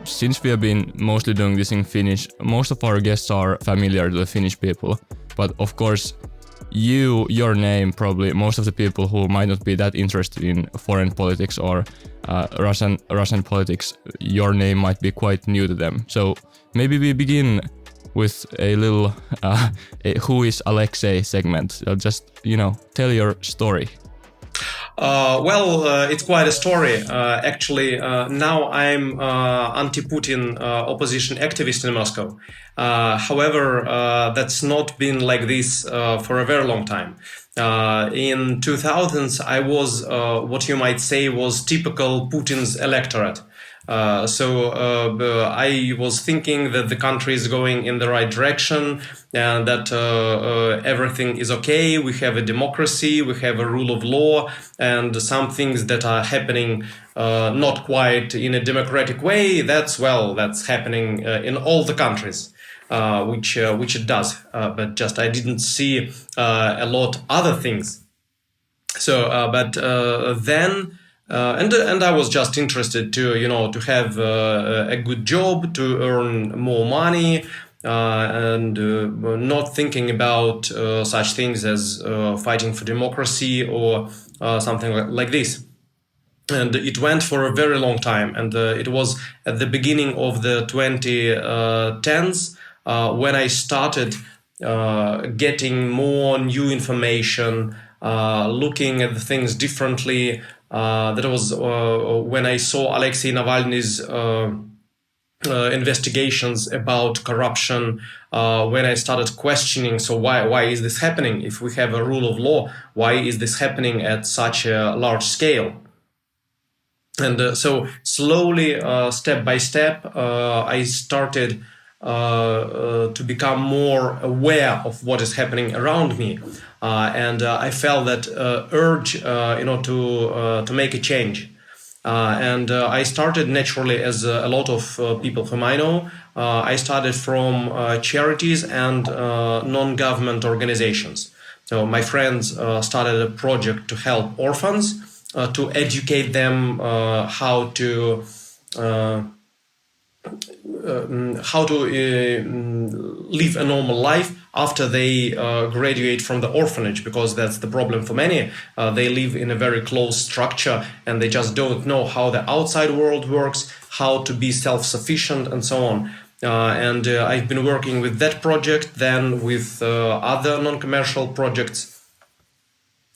since we have been mostly doing this in Finnish, most of our guests are familiar to the Finnish people. But of course, your name, probably most of the people who might not be that interested in foreign politics or Russian politics, your name might be quite new to them. So maybe we begin with a little Who is Aleksei segment. Just, tell your story. It's quite a story. Actually, now I'm anti-Putin opposition activist in Moscow. However, that's not been like this for a very long time. In 2000s, I was what you might say was typical Putin's electorate. So I was thinking that the country is going in the right direction and that everything is okay. We have a democracy, we have a rule of law, and some things that are happening not quite in a democratic way. That's happening in all the countries, which it does. But just I didn't see a lot other things. So, then. And I was just interested to have a good job, to earn more money, and not thinking about such things as fighting for democracy or something like this. And it went for a very long time. And it was at the beginning of the 2010s when I started getting more new information, looking at the things differently. That was when I saw Aleksei Navalny's investigations about corruption, when I started questioning, so why is this happening? If we have a rule of law, why is this happening at such a large scale? And so slowly, step by step, I started to become more aware of what is happening around me. And I felt that urge, to make a change. And I started naturally, as a lot of people whom I know. I started from charities and non-government organizations. So my friends started a project to help orphans, to educate them how to live a normal life after they graduate from the orphanage, because that's the problem for many. They live in a very closed structure and they just don't know how the outside world works, how to be self-sufficient and so on. And I've been working with that project, then with other non-commercial projects.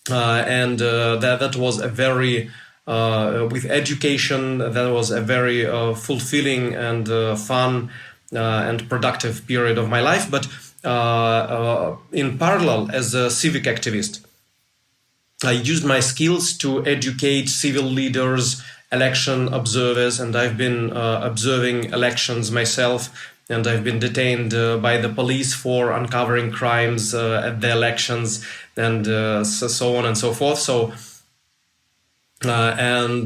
And that was a very, with education, that was a very fulfilling and fun and productive period of my life. But in parallel, as a civic activist, I used my skills to educate civil leaders, election observers, and I've been observing elections myself, and I've been detained by the police for uncovering crimes at the elections, and so on and so forth. So, then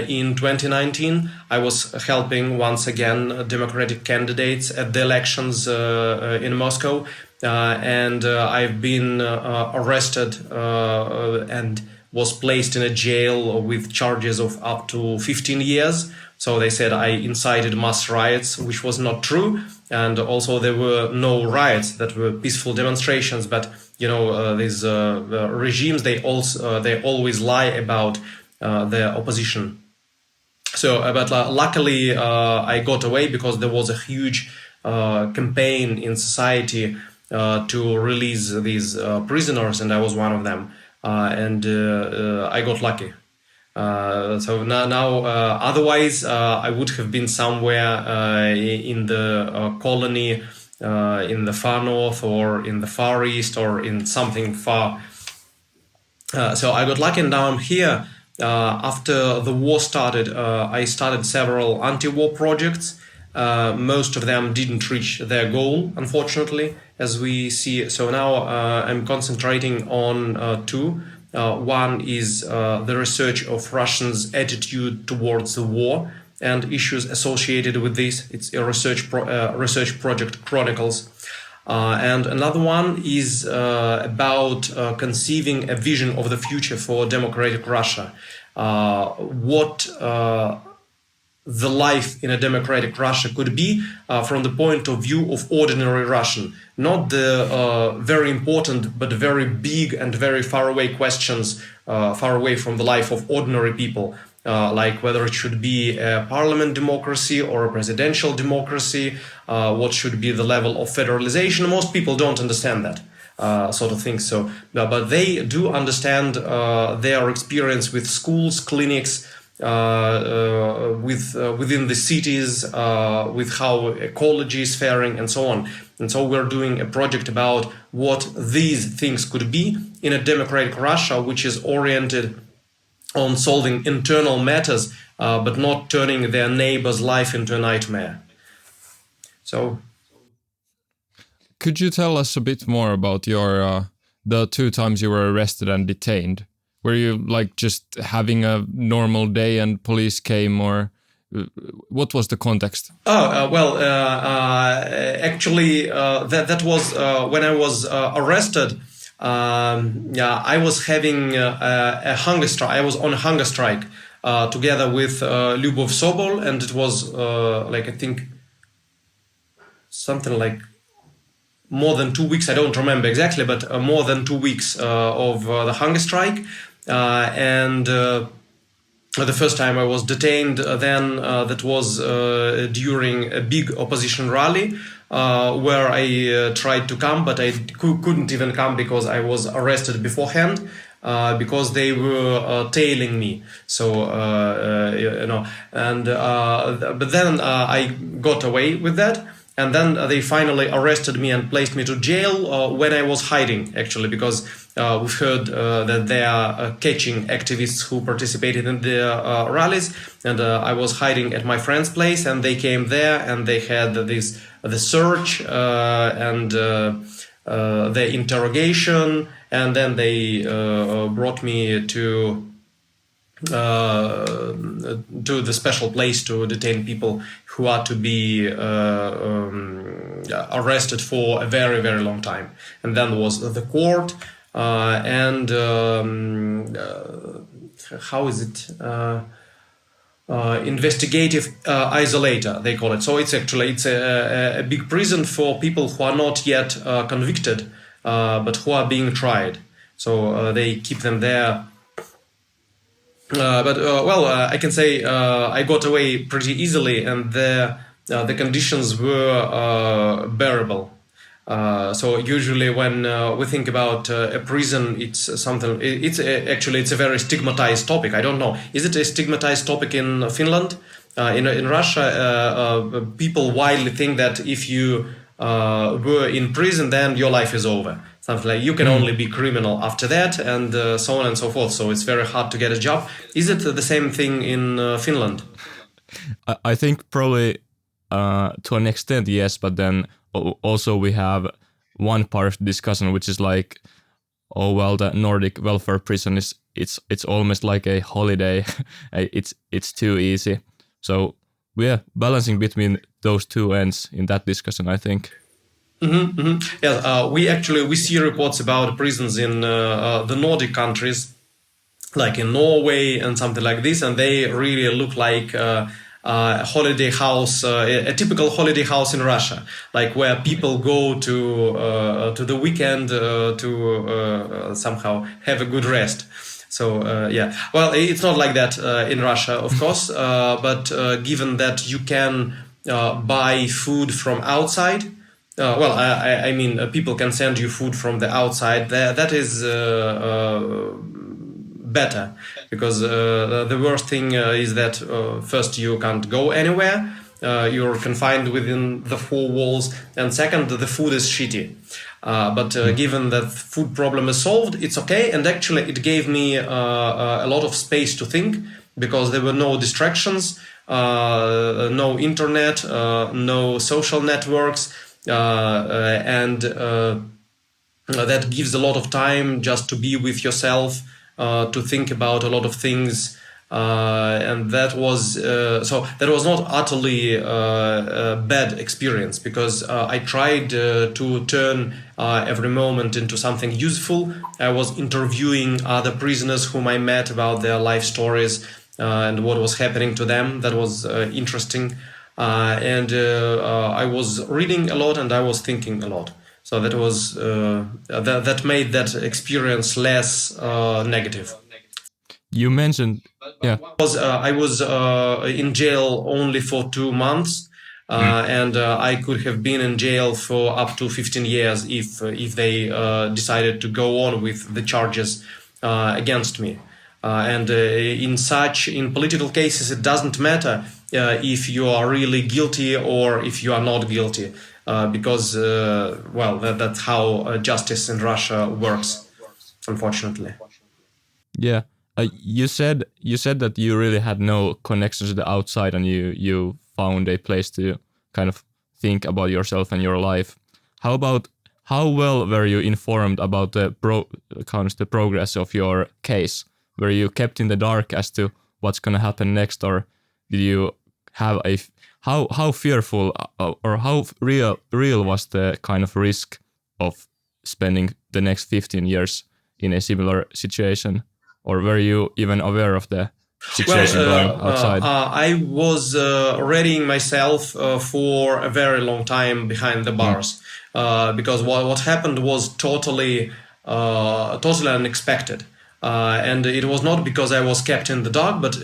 in 2019, I was helping once again Democratic candidates at the elections in Moscow, and I've been arrested and was placed in a jail with charges of up to 15 years. So they said I incited mass riots, which was not true. And also there were no riots, that were peaceful demonstrations. But, these regimes, they always lie about the opposition. So, but luckily I got away, because there was a huge campaign in society to release these prisoners, and I was one of them. And I got lucky. So now otherwise I would have been somewhere in the colony, in the far north or in the far east or in something far. So I got lucky, and now I'm here. After the war started, I started several anti-war projects. Most of them didn't reach their goal, unfortunately, as we see. So now I'm concentrating on two. One is the research of Russians' attitude towards the war and issues associated with this. It's a research project, Chronicles. And another one is about conceiving a vision of the future for democratic Russia. What the life in a democratic Russia could be from the point of view of ordinary Russian, not the very important but very big and very far away questions, far away from the life of ordinary people, like whether it should be a parliament democracy or a presidential democracy, what should be the level of federalization. Most people don't understand that. Sort of things. So, but they do understand their experience with schools, clinics, within the cities, with how ecology is faring, and so on. And so we're doing a project about what these things could be in a democratic Russia, which is oriented on solving internal matters, but not turning their neighbor's life into a nightmare. So. Could you tell us a bit more about your the 2 times you were arrested and detained? Were you like just having a normal day and police came, or what was the context? Actually, that was when I was arrested. I was having a hunger strike. I was on a hunger strike together with Lyubov Sobol, and it was I think something like more than 2 weeks. I don't remember exactly, but more than 2 weeks of the hunger strike. The first time I was detained, then that was during a big opposition rally where I tried to come, but I couldn't even come because I was arrested beforehand. Because they were tailing me, so but then I got away with that. And then they finally arrested me and placed me to jail when I was hiding, actually, because we've heard that they are catching activists who participated in the rallies. And I was hiding at my friend's place, and they came there and they had the search and the interrogation. And then they brought me to the special place to detain people who are to be arrested for a very, very long time. And then was the court and how is it? Investigative isolator, they call it. So it's a big prison for people who are not yet convicted, but who are being tried. So they keep them there. I can say I got away pretty easily, and the conditions were bearable. So usually when we think about a prison, it's something. It's a very stigmatized topic. I don't know. Is it a stigmatized topic in Finland? In Russia, people widely think that if you were in prison, then your life is over. Something like you can only be criminal after that, and so on and so forth. So it's very hard to get a job. Is it the same thing in Finland? I think probably to an extent, yes. But then also we have one part of the discussion, which is like, oh well, the Nordic welfare prison it's almost like a holiday. it's too easy. So we are balancing between those two ends in that discussion, I think. Mm-hmm, mm-hmm. Yes, we see reports about prisons in the Nordic countries, like in Norway and something like this, and they really look like a holiday house, a typical holiday house in Russia, like where people go to the weekend to somehow have a good rest. So well, it's not like that in Russia, of course, but given that you can buy food from outside. I mean, people can send you food from the outside. That is better, because the worst thing is that first, you can't go anywhere. You're confined within the 4 walls, and second, the food is shitty. But given that food problem is solved, it's okay. And actually, it gave me a lot of space to think, because there were no distractions, no internet, no social networks. And that gives a lot of time just to be with yourself, to think about a lot of things, and that was not utterly a bad experience, because I tried to turn every moment into something useful. I was interviewing other prisoners whom I met about their life stories. and what was happening to them. That was interesting. And I was reading a lot and I was thinking a lot. So that was that made that experience less negative. You mentioned, yeah. I was in jail only for 2 months, and I could have been in jail for up to 15 years if they decided to go on with the charges against me. And in political cases, it doesn't matter if you are really guilty or if you are not guilty, because that's how justice in Russia works, unfortunately. Yeah. You said that you really had no connections to the outside, and you found a place to kind of think about yourself and your life. How well were you informed about the progress of your case? Were you kept in the dark as to what's going to happen next, or did you have how fearful or how real was the kind of risk of spending the next 15 years in a similar situation? Or were you even aware of the situation going outside? I was readying myself for a very long time behind the bars, because what happened was totally unexpected. And it was not because I was kept in the dark, but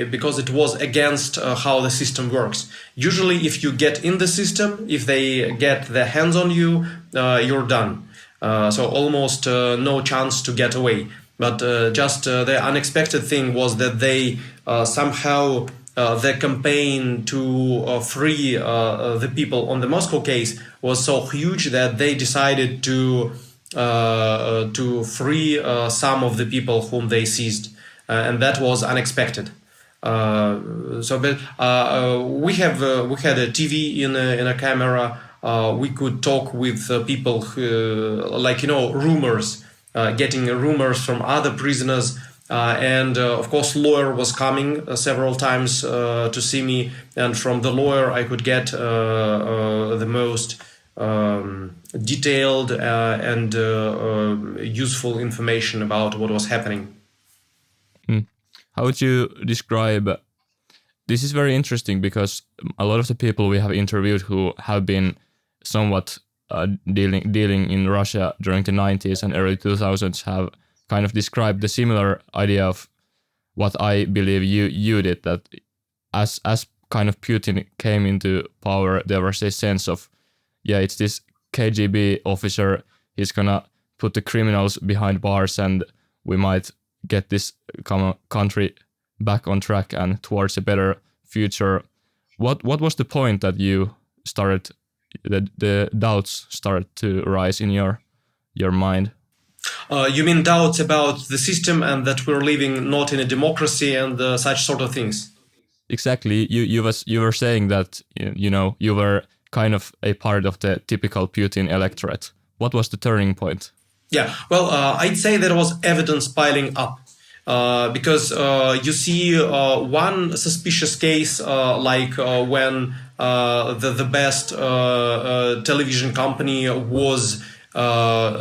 because it was against how the system works. Usually, if you get in the system, if they get their hands on you, you're done. So almost no chance to get away. But the unexpected thing was that they somehow the campaign to free the people on the Moscow case was so huge that they decided to free some of the people whom they seized, and that was unexpected. We had a TV in a camera. We could talk with people who, rumors. Getting rumors from other prisoners, and of course lawyer was coming several times to see me, and from the lawyer I could get the most detailed and useful information about what was happening. How would you describe, this is very interesting because a lot of the people we have interviewed who have been somewhat dealing in Russia during the 90s and early 2000s have kind of described the similar idea of what I believe you did, that as kind of Putin came into power, there was a sense of, it's this KGB officer, he's gonna put the criminals behind bars and we might get this country back on track and towards a better future. What was the point that you started, the doubts started to rise in your mind? You mean doubts about the system and that we're living not in a democracy and such sort of things? Exactly. You were saying that you were kind of a part of the typical Putin electorate. What was the turning point? Yeah, well, I'd say there was evidence piling up. Because you see one suspicious case when the best television company was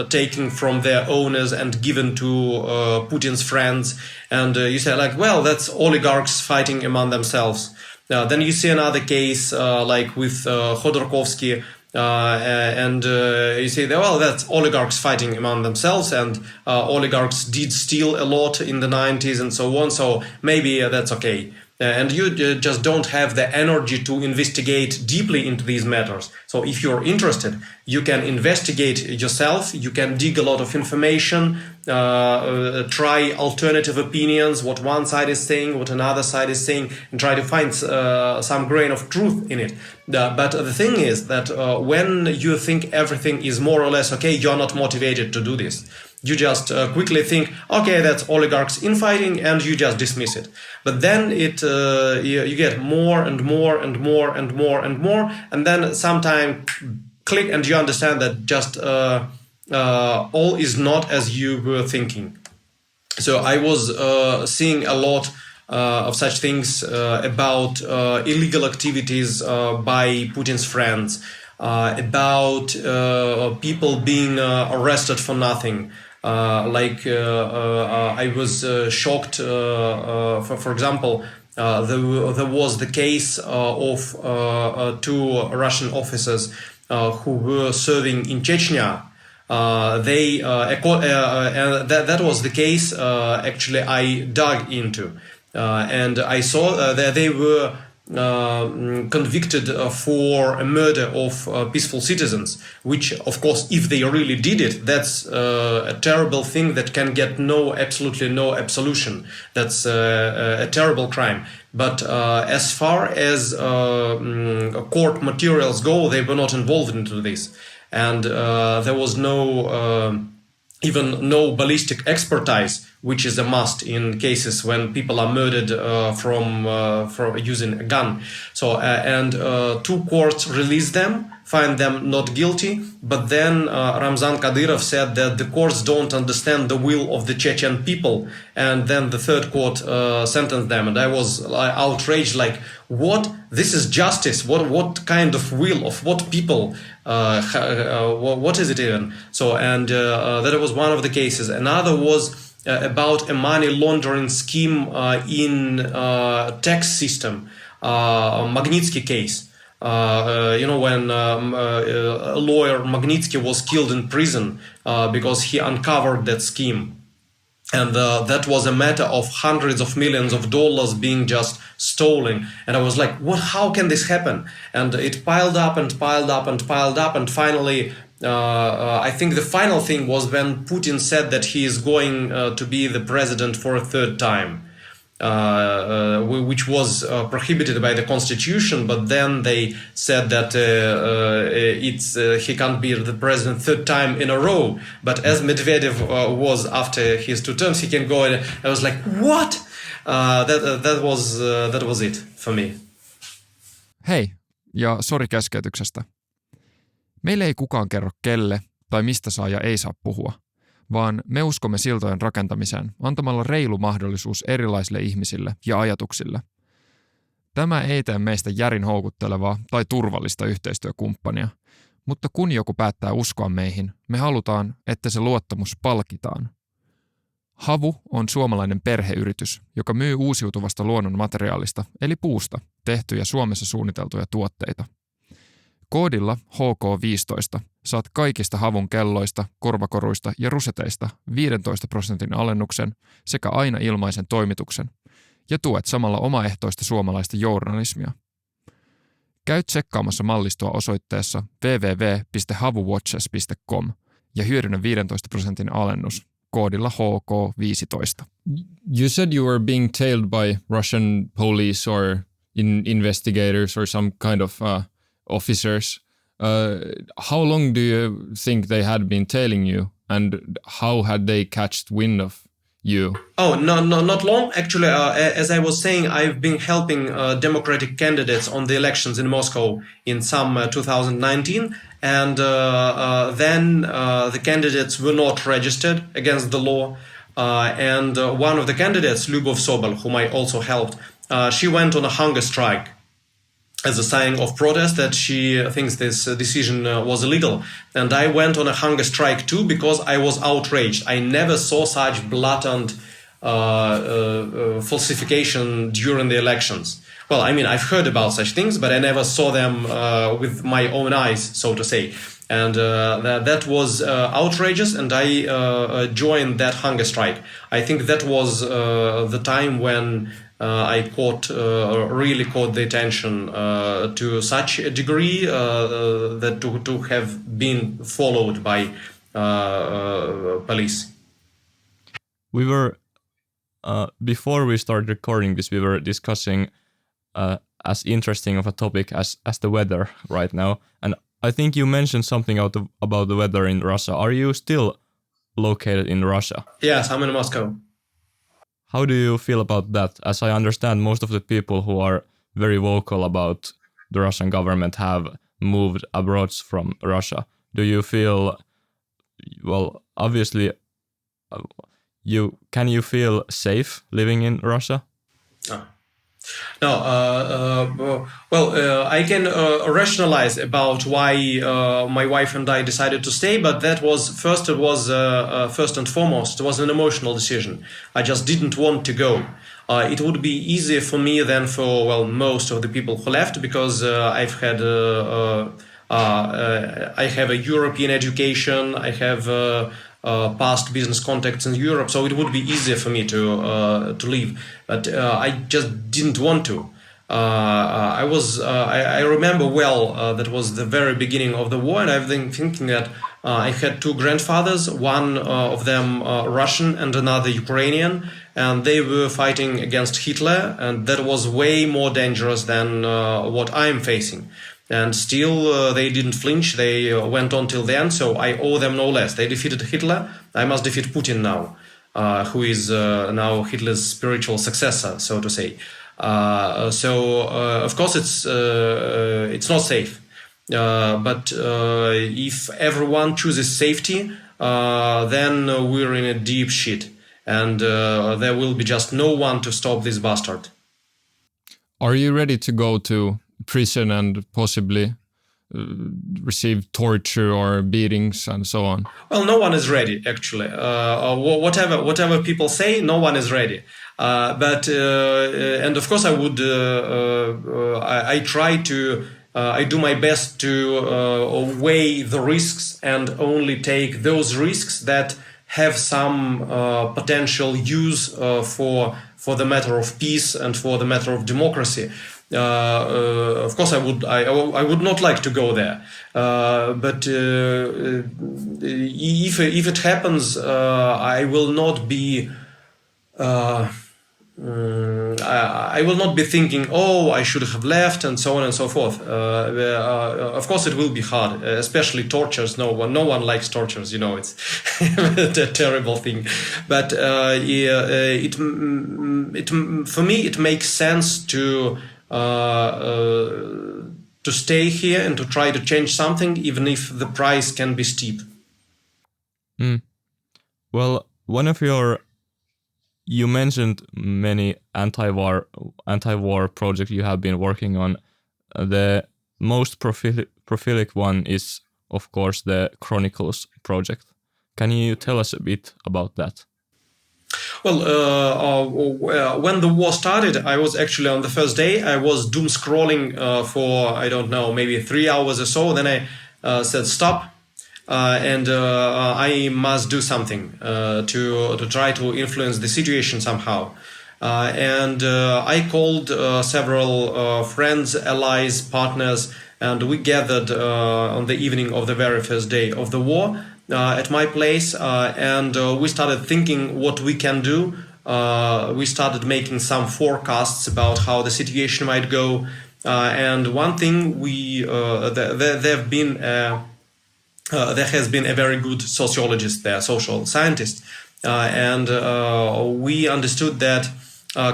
taken from their owners and given to Putin's friends, and you say that's oligarchs fighting among themselves. Then you see another case with Khodorkovsky, and you say that's oligarchs fighting among themselves, and oligarchs did steal a lot in the 90s and so on, so maybe that's okay. And you just don't have the energy to investigate deeply into these matters. So if you're interested, you can investigate yourself, you can dig a lot of information, try alternative opinions, what one side is saying, what another side is saying, and try to find some grain of truth in it. But the thing is that when you think everything is more or less okay, you're not motivated to do this. You just quickly think, okay, that's oligarchs infighting, and you just dismiss it. But then you get more and more and more and more and more, and then sometime click, and you understand that just all is not as you were thinking. So I was seeing a lot of such things about illegal activities by Putin's friends, about people being arrested for nothing. I was shocked. For example, there was the case of two Russian officers who were serving in Chechnya. That was the case. Actually, I dug into, and I saw that they were convicted for a murder of peaceful citizens, which, of course, if they really did it, that's a terrible thing that can get absolutely no absolution. That's a terrible crime. But as far as court materials go, they were not involved into this. And there was even no ballistic expertise, which is a must in cases when people are murdered from using a gun. So two courts released them, find them not guilty, but then Ramzan Kadyrov said that the courts don't understand the will of the Chechen people, and then the third court sentenced them, and I was outraged, like, what? This is justice. What kind of will of what people? What is it even? So, and that was one of the cases. Another was about a money laundering scheme in tax system, Magnitsky case. When lawyer Magnitsky was killed in prison because he uncovered that scheme. And that was a matter of hundreds of millions of dollars being just stolen. And I was like, what? How can this happen? And it piled up and piled up and piled up. And finally, I think the final thing was when Putin said that he is going to be the president for a third time, which was prohibited by the constitution. But then they said that he can't be the president third time in a row. But as Medvedev was after his 2 terms, he can go. And I was like, what? That was it for me. Hei, ja sori keskeytyksestä. Meille ei kukaan kerro kelle tai mistä saa ja ei saa puhua, vaan me uskomme siltojen rakentamiseen antamalla reilu mahdollisuus erilaisille ihmisille ja ajatuksille. Tämä ei tee meistä järin houkuttelevaa tai turvallista yhteistyökumppania, mutta kun joku päättää uskoa meihin, me halutaan, että se luottamus palkitaan. Havu on suomalainen perheyritys, joka myy uusiutuvasta luonnonmateriaalista eli puusta tehtyjä Suomessa suunniteltuja tuotteita. Koodilla HK15 saat kaikista havun kelloista, korvakoruista ja ruseteista 15% alennuksen sekä aina ilmaisen toimituksen ja tuet samalla omaehtoista suomalaista journalismia. Käy tsekkaamassa mallistoa osoitteessa www.havuwatches.com ja hyödynnä 15% alennus koodilla HK15. You said you were being tailed by Russian police or investigators or some kind of officers. How long do you think they had been tailing you, and how had they catched wind of you? Oh, no, not long. Actually, as I was saying, I've been helping Democratic candidates on the elections in Moscow in some 2019, and then the candidates were not registered against the law, and one of the candidates, Lyubov Sobol, whom I also helped, she went on a hunger strike as a sign of protest that she thinks this decision was illegal. And I went on a hunger strike too because I was outraged. I never saw such blatant falsification during the elections. Well, I mean, I've heard about such things, but I never saw them with my own eyes, so to say. And that was outrageous, and I joined that hunger strike. I think that was the time when I really caught the attention to such a degree that to have been followed by police. We were, before we started recording this, we were discussing as interesting of a topic as the weather right now. And I think you mentioned something about the weather in Russia. Are you still located in Russia? Yes, I'm in Moscow. How do you feel about that? As I understand, most of the people who are very vocal about the Russian government have moved abroad from Russia. Do you feel, well, obviously, can you feel safe living in Russia? No, I can rationalize about why my wife and I decided to stay, but that was first and foremost, it was an emotional decision. I just didn't want to go. It would be easier for me than for most of the people who left, because I have a European education. I have past business contacts in Europe, so it would be easier for me to leave. But I just didn't want to. I remember well that was the very beginning of the war, and I've been thinking that I had two grandfathers, one of them Russian and another Ukrainian, and they were fighting against Hitler, and that was way more dangerous than what I'm facing. And still they didn't flinch, they went on till the end, so I owe them no less. They defeated Hitler, I must defeat Putin now, who is now Hitler's spiritual successor, so to say. Of course it's not safe. But if everyone chooses safety, then we're in a deep shit. And there will be just no one to stop this bastard. Are you ready to go to prison and possibly receive torture or beatings and so on? Well, no one is ready, actually. Whatever people say, no one is ready. And of course, I do my best to weigh the risks and only take those risks that have some potential use for the matter of peace and for the matter of democracy. Of course, I would not like to go there, but if it happens, I will not be. I will not be thinking, oh, I should have left, and so on and so forth. Of course, it will be hard, especially tortures. No one likes tortures. It's a terrible thing. But for me, it makes sense to stay here and to try to change something, even if the price can be steep. Well, you mentioned many anti-war projects you have been working on. The most prolific one is, of course, the Chronicles project. Can you tell us a bit about that? Well, when the war started, I was actually on the first day, I was doom scrolling for, I don't know, maybe 3 hours or so. Then I said, stop. And I must do something to try to influence the situation somehow. And I called several friends, allies, partners, and we gathered on the evening of the very first day of the war at my place, and we started thinking what we can do. We started making some forecasts about how the situation might go. And one thing there has been a very good sociologist there, social scientist, and we understood that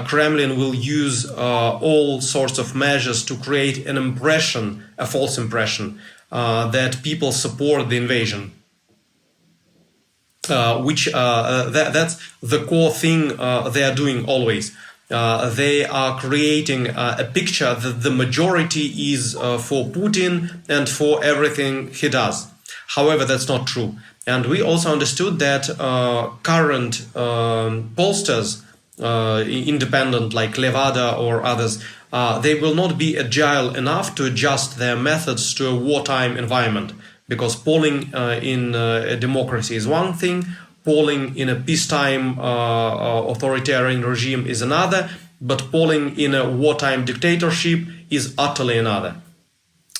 Kremlin will use all sorts of measures to create an impression, a false impression, that people support the invasion. That's the core thing they are doing always. They are creating a picture that the majority is for Putin and for everything he does. However, that's not true. And we also understood that current pollsters, independent like Levada or others, they will not be agile enough to adjust their methods to a wartime environment. Because polling in a democracy is one thing, polling in a peacetime authoritarian regime is another, but polling in a wartime dictatorship is utterly another.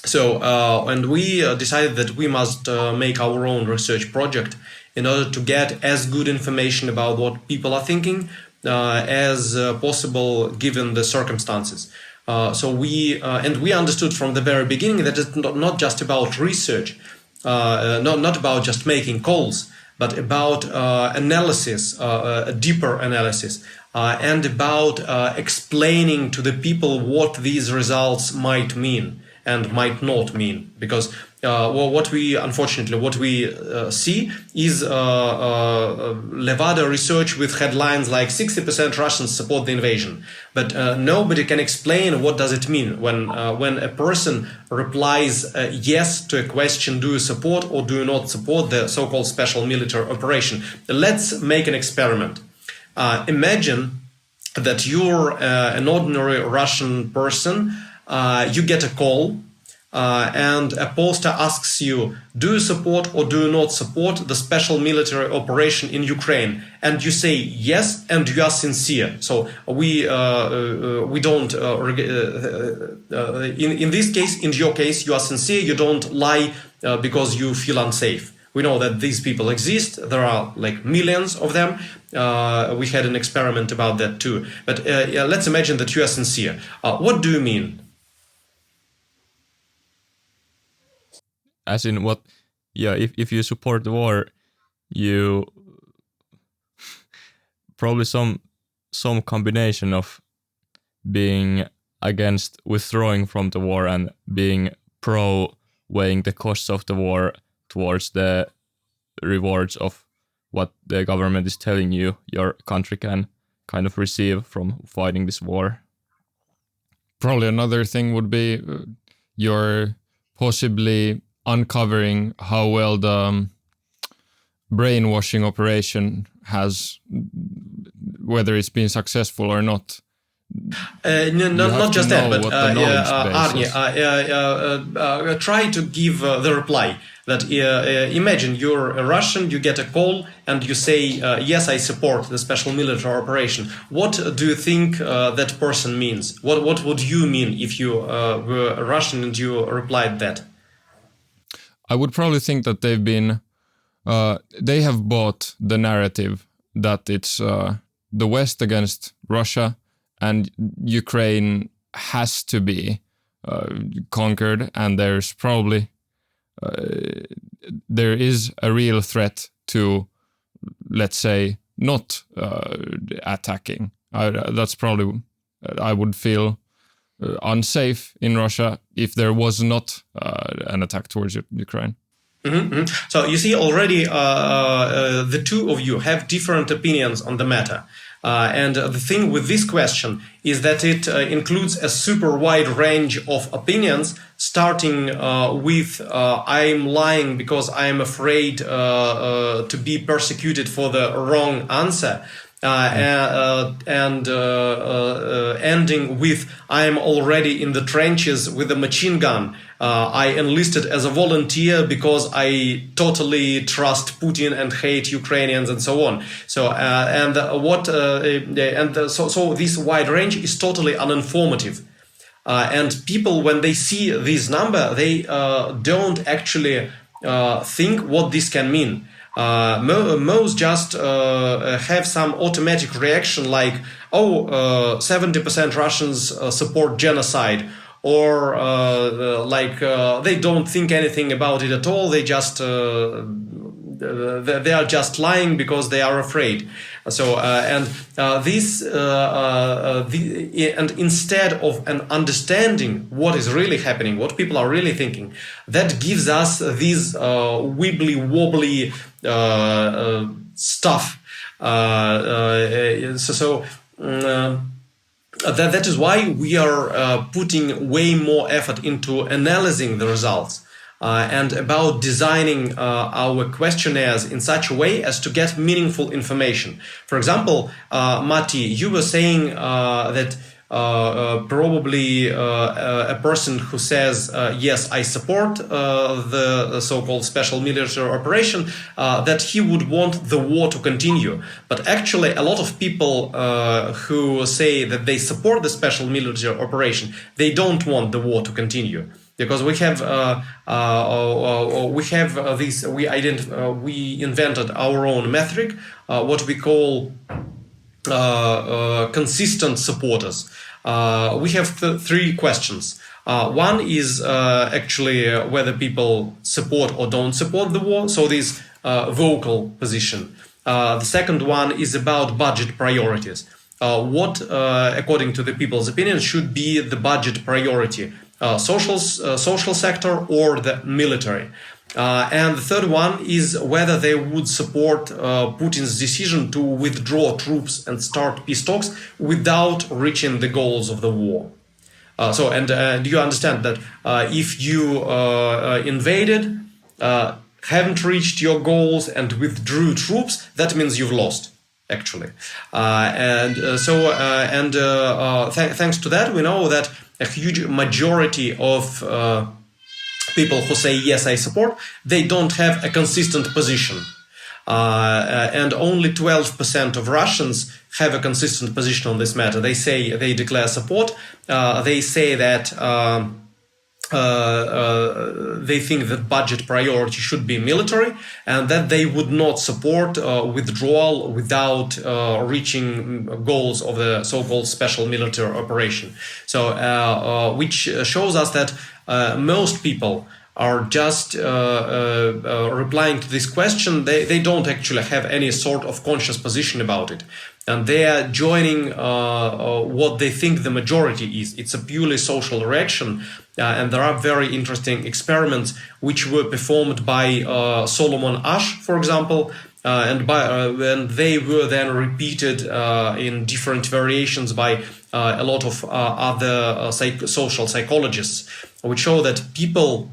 So, and we decided that we must make our own research project in order to get as good information about what people are thinking as possible given the circumstances. So we understood from the very beginning that it's not just about research, not about just making calls, but about analysis, a deeper analysis, and about explaining to the people what these results might mean and might not mean, because what we see is Levada research with headlines like 60% Russians support the invasion, but nobody can explain what does it mean when a person replies yes to a question, do you support or do you not support the so-called special military operation. Let's make an experiment. Imagine that you're an ordinary Russian person, you get a call, and a pollster asks you, do you support or do you not support the special military operation in Ukraine? And you say yes, and you are sincere. So we don't, in this case, in your case, you are sincere, you don't lie because you feel unsafe. We know that these people exist. There are like millions of them. We had an experiment about that too. But let's imagine that you are sincere. What do you mean? As in what? Yeah, if you support the war, you probably some combination of being against withdrawing from the war and being pro weighing the costs of the war towards the rewards of what the government is telling you your country can kind of receive from fighting this war. Probably another thing would be you're possibly uncovering how well the brainwashing operation has, whether it's been successful or not. Not just that, but Arnie, try to give the reply that imagine you're a Russian, you get a call and you say, yes, I support the special military operation. What do you think that person means? What would you mean if you were a Russian and you replied that? I would probably think that they have bought the narrative that it's the West against Russia and Ukraine has to be conquered, and there's probably there is a real threat to, let's say, not attacking. That's probably, I would feel unsafe in Russia if there was not an attack towards Ukraine. Mm-hmm, mm-hmm. So you see already the two of you have different opinions on the matter. And the thing with this question is that it includes a super wide range of opinions, starting with I'm lying because I'm afraid to be persecuted for the wrong answer, and ending with I'm already in the trenches with a machine gun. I enlisted as a volunteer because I totally trust Putin and hate Ukrainians and so on. So so this wide range is totally uninformative. And people, when they see this number, they don't actually think what this can mean. Most just have some automatic reaction like, 70% Russians support genocide, or they don't think anything about it at all. They just they are just lying because they are afraid. So and instead of an understanding what is really happening, what people are really thinking, that gives us this wibbly wobbly stuff. That is why we are putting way more effort into analyzing the results and about designing our questionnaires in such a way as to get meaningful information. For example, Matti, you were saying that probably a person who says, yes, I support the so-called special military operation, that he would want the war to continue. But actually, a lot of people who say that they support the special military operation, they don't want the war to continue. Because we invented our own metric, what we call consistent supporters. We have three questions. One is actually whether people support or don't support the war, so this vocal position. The second one is about budget priorities. What, according to the people's opinion, should be the budget priority social sector or the military. And the third one is whether they would support Putin's decision to withdraw troops and start peace talks without reaching the goals of the war. Do you understand that if you invaded, haven't reached your goals and withdrew troops, that means you've lost, actually. Thanks to that, we know that a huge majority of people who say, yes, I support, they don't have a consistent position. And only 12% of Russians have a consistent position on this matter. They say they declare support. They say that they think that budget priority should be military, and that they would not support withdrawal without reaching goals of the so-called special military operation. Which shows us that most people are just replying to this question. They don't actually have any sort of conscious position about it. And they are joining what they think the majority is. It's a purely social reaction. And there are very interesting experiments which were performed by Solomon Asch, for example, and they were then repeated in different variations by a lot of other social psychologists, which show that people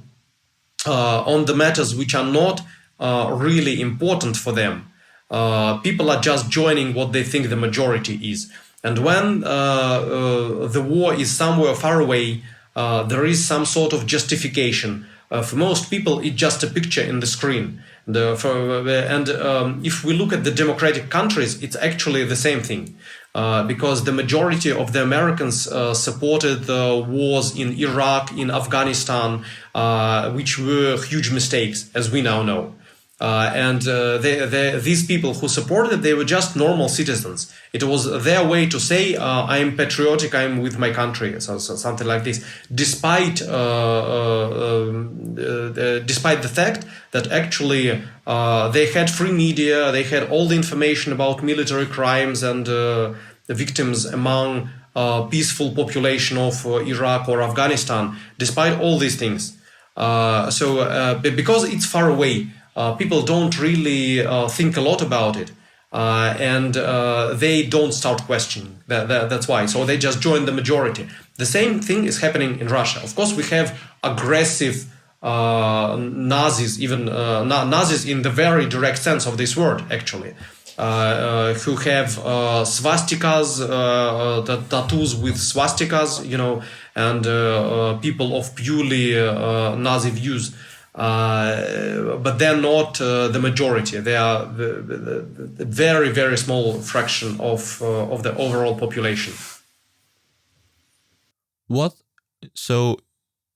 on the matters which are not really important for them, people are just joining what they think the majority is. And when the war is somewhere far away, there is some sort of justification. For most people, it's just a picture in the screen. If we look at the democratic countries, it's actually the same thing. Because the majority of the Americans supported the wars in Iraq, in Afghanistan, which were huge mistakes, as we now know. These people who supported it, they were just normal citizens. It was their way to say, I am patriotic, I am with my country, so something like this, despite the fact that actually they had free media, they had all the information about military crimes and the victims among peaceful population of Iraq or Afghanistan, despite all these things. Because it's far away, people don't really think a lot about it, and they don't start questioning. That's why. So they just join the majority. The same thing is happening in Russia. Of course, we have aggressive Nazis, even Nazis in the very direct sense of this word, actually, who have swastikas, tattoos with swastikas, and people of purely Nazi views. But they're not the majority. They are the very, very small fraction of the overall population. So,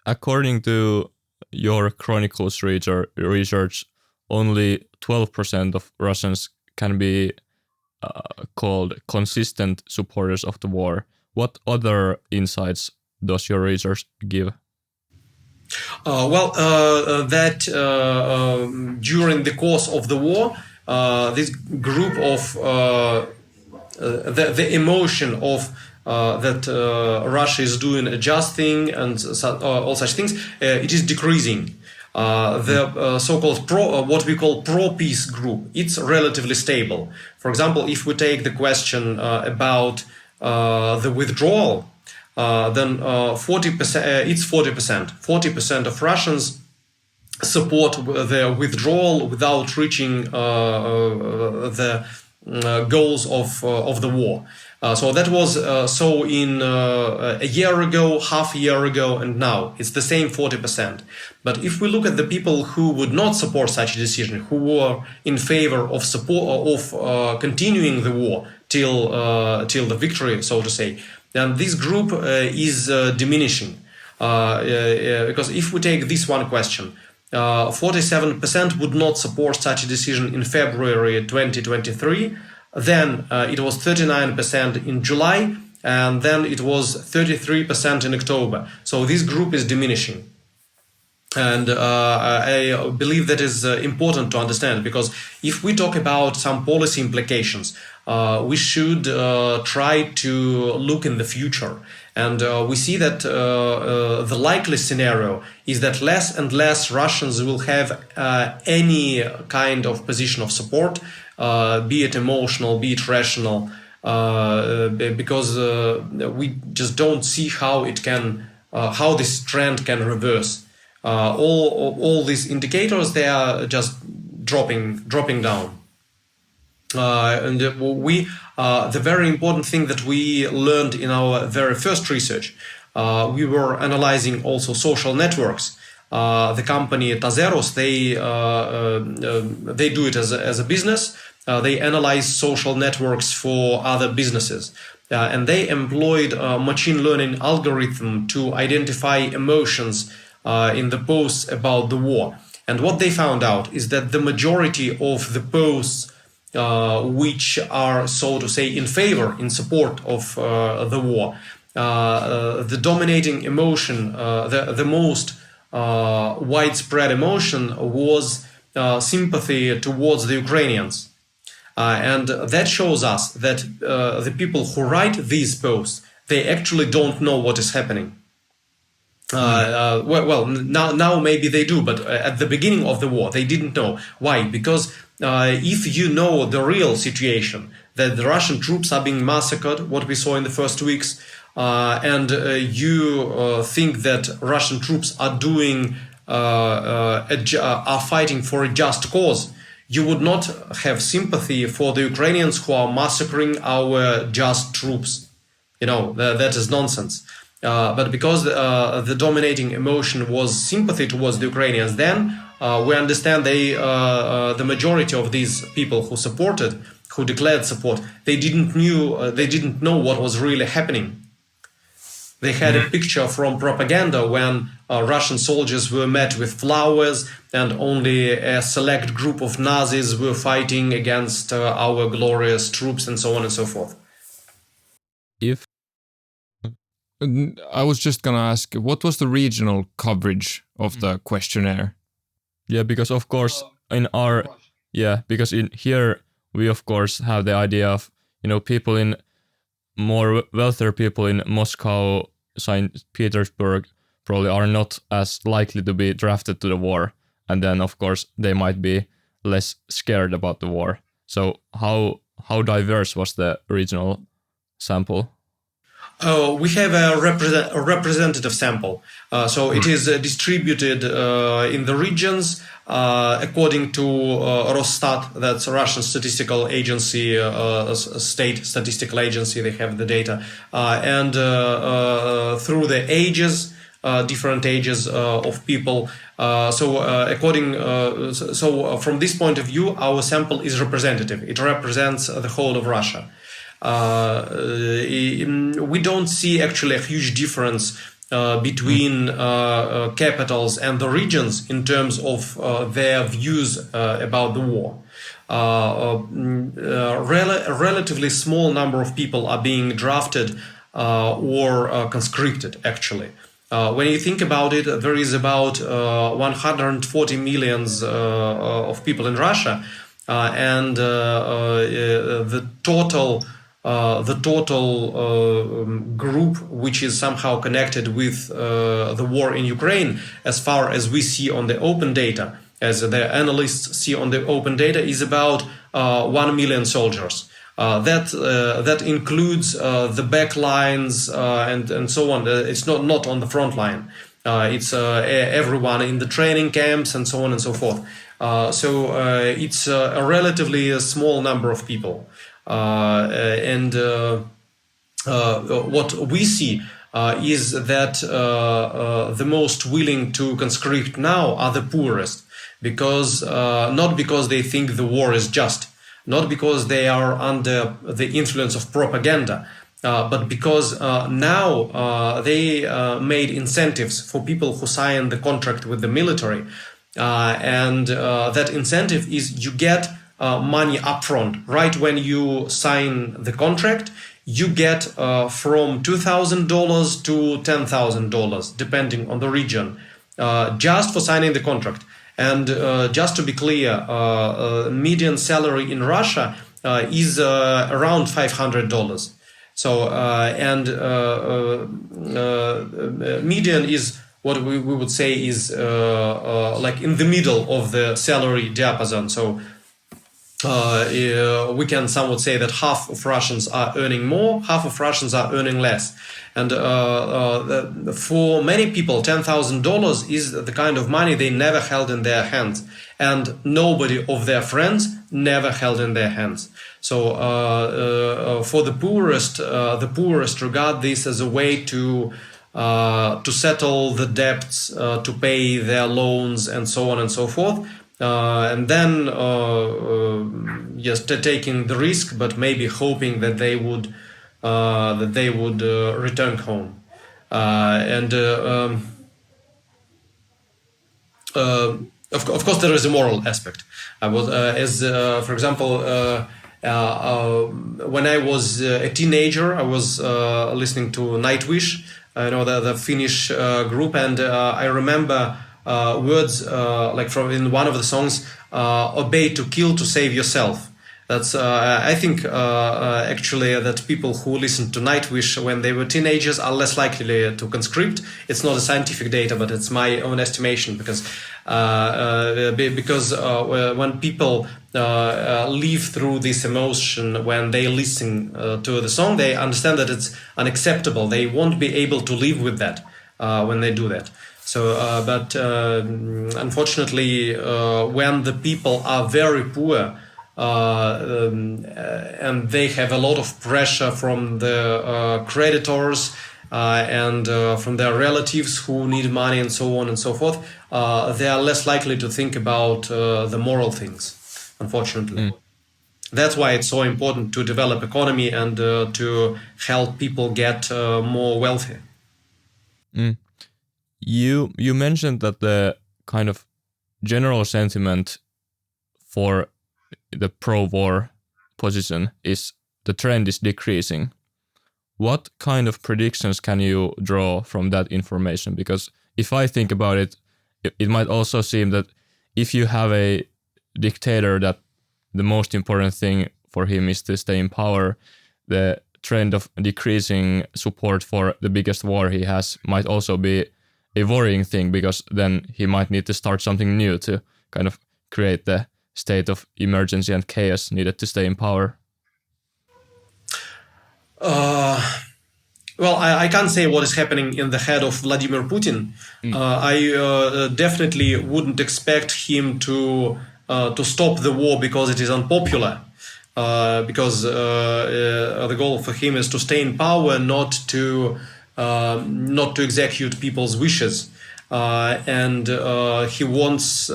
according to your Chronicles research, only 12% of Russians can be called consistent supporters of the war. What other insights does your research give? During the course of the war, this group of the emotion of that Russia is doing a just thing and all such things, it is decreasing. The so-called what we call pro-peace group, it's relatively stable. For example, if we take the question about the withdrawal, then 40%, it's 40%. 40% of Russians support the withdrawal without reaching the goals of the war. So that was so in a year ago, half a year ago, and now it's the same 40%. But if we look at the people who would not support such a decision, who were in favor of continuing the war till the victory, so to say, then this group is diminishing. Because if we take this one question, 47% would not support such a decision in February 2023. Then it was 39% in July, and then it was 33% in October. So this group is diminishing. And I believe that is important to understand, because if we talk about some policy implications, we should try to look in the future. And we see that the likely scenario is that less and less Russians will have any kind of position of support, be it emotional, be it rational, because we just don't see how it can, how this trend can reverse. All these indicators, they are just dropping down. And the very important thing that we learned in our very first research, we were analyzing also social networks. The company Tazeros, they do it as a business. They analyze social networks for other businesses. And they employed a machine learning algorithm to identify emotions in the posts about the war. And what they found out is that the majority of the posts which are, so to say, in favor, in support of the war, the dominating emotion, the most widespread emotion was sympathy towards the Ukrainians. And that shows us that the people who write these posts, they actually don't know what is happening. Well, now maybe they do, but at the beginning of the war, they didn't know. Why? Because if you know the real situation, that the Russian troops are being massacred, what we saw in the first weeks, and you think that Russian troops are doing, are fighting for a just cause, you would not have sympathy for the Ukrainians who are massacring our just troops. You know, that is nonsense. But because the dominating emotion was sympathy towards the Ukrainians, then we understand the majority of these people who supported, who declared support, they didn't know what was really happening. They had a picture from propaganda when Russian soldiers were met with flowers and only a select group of Nazis were fighting against our glorious troops and so on and so forth. I was just going to ask, what was the regional coverage of the questionnaire? Yeah, because of course because in here we of course have the idea of, people in more wealthier people in Moscow, St. Petersburg probably are not as likely to be drafted to the war. And then of course they might be less scared about the war. So how diverse was the regional sample? We have a representative sample. So it is distributed in the regions according to Rosstat, that's a Russian statistical agency, state statistical agency, they have the data. And through the ages, different ages of people. So from this point of view, our sample is representative. It represents the whole of Russia. We don't see actually a huge difference between capitals and the regions in terms of their views about the war. A relatively small number of people are being drafted or conscripted, actually. When you think about it, there is about 140 millions of people in Russia, and the total group which is somehow connected with the war in Ukraine, as far as we see on the open data, as the analysts see on the open data, is about 1 million soldiers. That includes the back lines and so on. It's not on the front line. It's everyone in the training camps and so on and so forth. So it's a relatively small number of people. And what we see is that the most willing to conscript now are the poorest, because not because they think the war is just, not because they are under the influence of propaganda, but because now they made incentives for people who sign the contract with the military, and that incentive is you get money upfront. Right when you sign the contract, you get from $2,000 to $10,000, depending on the region, just for signing the contract. And just to be clear, median salary in Russia is around $500. So median is what we would say is like in the middle of the salary diapason. So we can somewhat say that half of Russians are earning more, half of Russians are earning less. And for many people, $10,000 is the kind of money they never held in their hands, and nobody of their friends never held in their hands. So for the poorest regard this as a way to settle the debts, to pay their loans, and so on and so forth. And then, yes, taking the risk, but maybe hoping that they would return home. Of course, there is a moral aspect. I was, for example, when I was a teenager, I was listening to Nightwish, the Finnish group, and I remember words like from in one of the songs, "Obey to kill to save yourself." That's I think actually that people who listened to Nightwish when they were teenagers are less likely to conscript. It's not a scientific data, but it's my own estimation, because when people live through this emotion, when they listen to the song, they understand that it's unacceptable. They won't be able to live with that when they do that. So, but unfortunately, when the people are very poor, and they have a lot of pressure from the creditors and from their relatives who need money and so on and so forth, they are less likely to think about the moral things, unfortunately. That's why it's so important to develop economy and to help people get more wealthy. You mentioned that the kind of general sentiment for the pro-war position is the trend is decreasing. What kind of predictions can you draw from that information? Because if I think about it, it might also seem that if you have a dictator that the most important thing for him is to stay in power, the trend of decreasing support for the biggest war he has might also be a worrying thing, because then he might need to start something new to kind of create the state of emergency and chaos needed to stay in power. Well, I can't say what is happening in the head of Vladimir Putin. I definitely wouldn't expect him to stop the war because it is unpopular. Because the goal for him is to stay in power, not to execute people's wishes. And he wants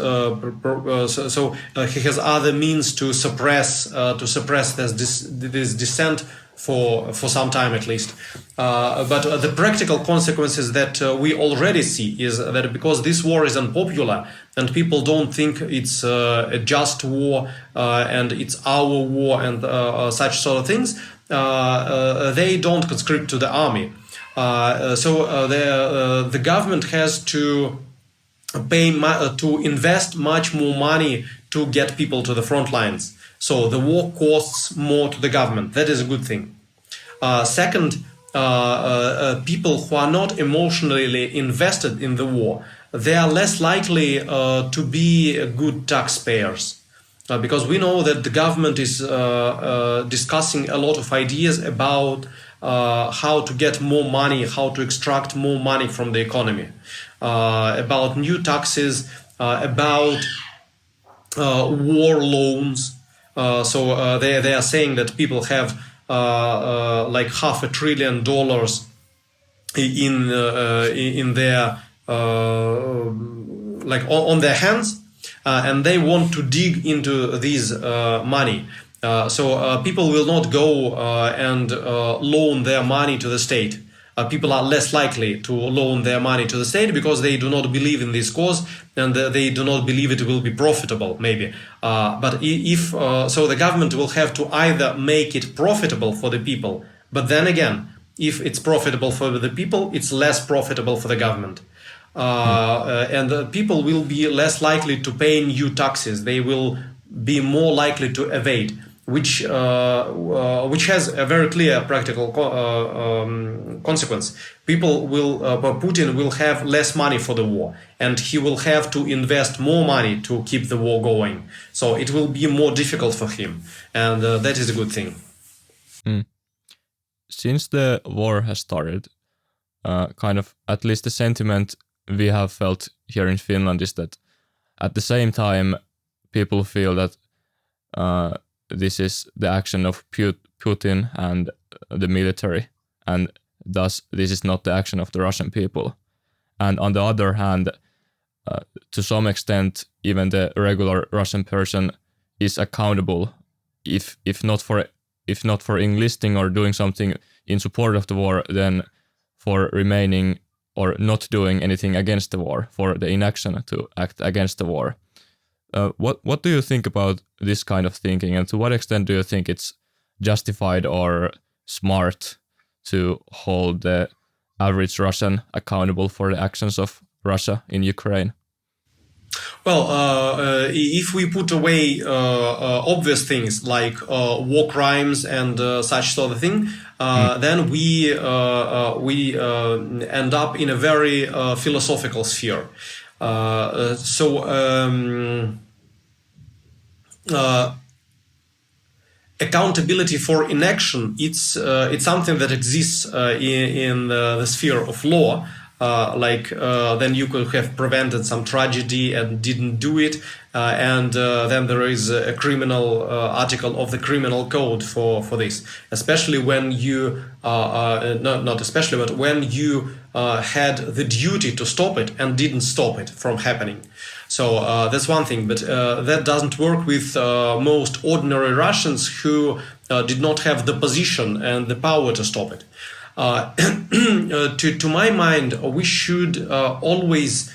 he has other means to suppress this dissent for some time at least. But the practical consequences that we already see is that because this war is unpopular and people don't think it's a just war and it's our war and such sort of things, they don't conscript to the army. So the government has to to invest much more money to get people to the front lines. So the war costs more to the government. That is a good thing. Second, people who are not emotionally invested in the war, they are less likely to be good taxpayers. Because we know that the government is discussing a lot of ideas about how to get more money, how to extract more money from the economy, about new taxes, about war loans. So they are saying that people have like $500 billion in their like on their hands, and they want to dig into this money. So people will not go and loan their money to the state. People are less likely to loan their money to the state because they do not believe in this cause and they do not believe it will be profitable, maybe. But if so, the government will have to either make it profitable for the people, but then again, if it's profitable for the people, it's less profitable for the government. And people will be less likely to pay new taxes. They will be more likely to evade. which has a very clear practical consequence. Putin will have less money for the war, and he will have to invest more money to keep the war going. So it will be more difficult for him, and that is a good thing. Since the war has started, kind of at least the sentiment we have felt here in Finland is that at the same time people feel that this is the action of Putin and the military, and thus this is not the action of the Russian people. And on the other hand, to some extent, even the regular Russian person is accountable if not for enlisting or doing something in support of the war, then for remaining or not doing anything against the war, for the inaction to act against the war. What do you think about this kind of thinking, and to what extent do you think it's justified or smart to hold the average Russian accountable for the actions of Russia in Ukraine? Well, if we put away obvious things like war crimes and such sort of thing, then we end up in a very philosophical sphere. Accountability for inaction, it's something that exists in the sphere of law. Then you could have prevented some tragedy and didn't do it, and then there is a criminal article of the criminal code for this, especially when you not especially, but when you had the duty to stop it and didn't stop it from happening. So that's one thing, but that doesn't work with most ordinary Russians who did not have the position and the power to stop it. To my mind, we should always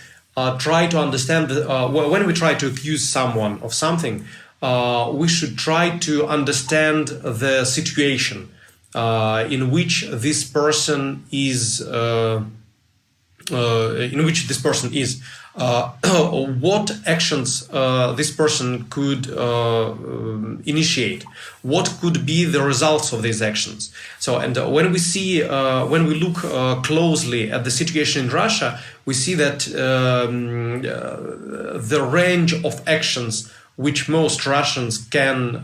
try to understand when we try to accuse someone of something, we should try to understand the situation in which this person is. What actions this person could initiate, what could be the results of these actions. So, and when we look closely at the situation in Russia, we see that the range of actions which most Russians can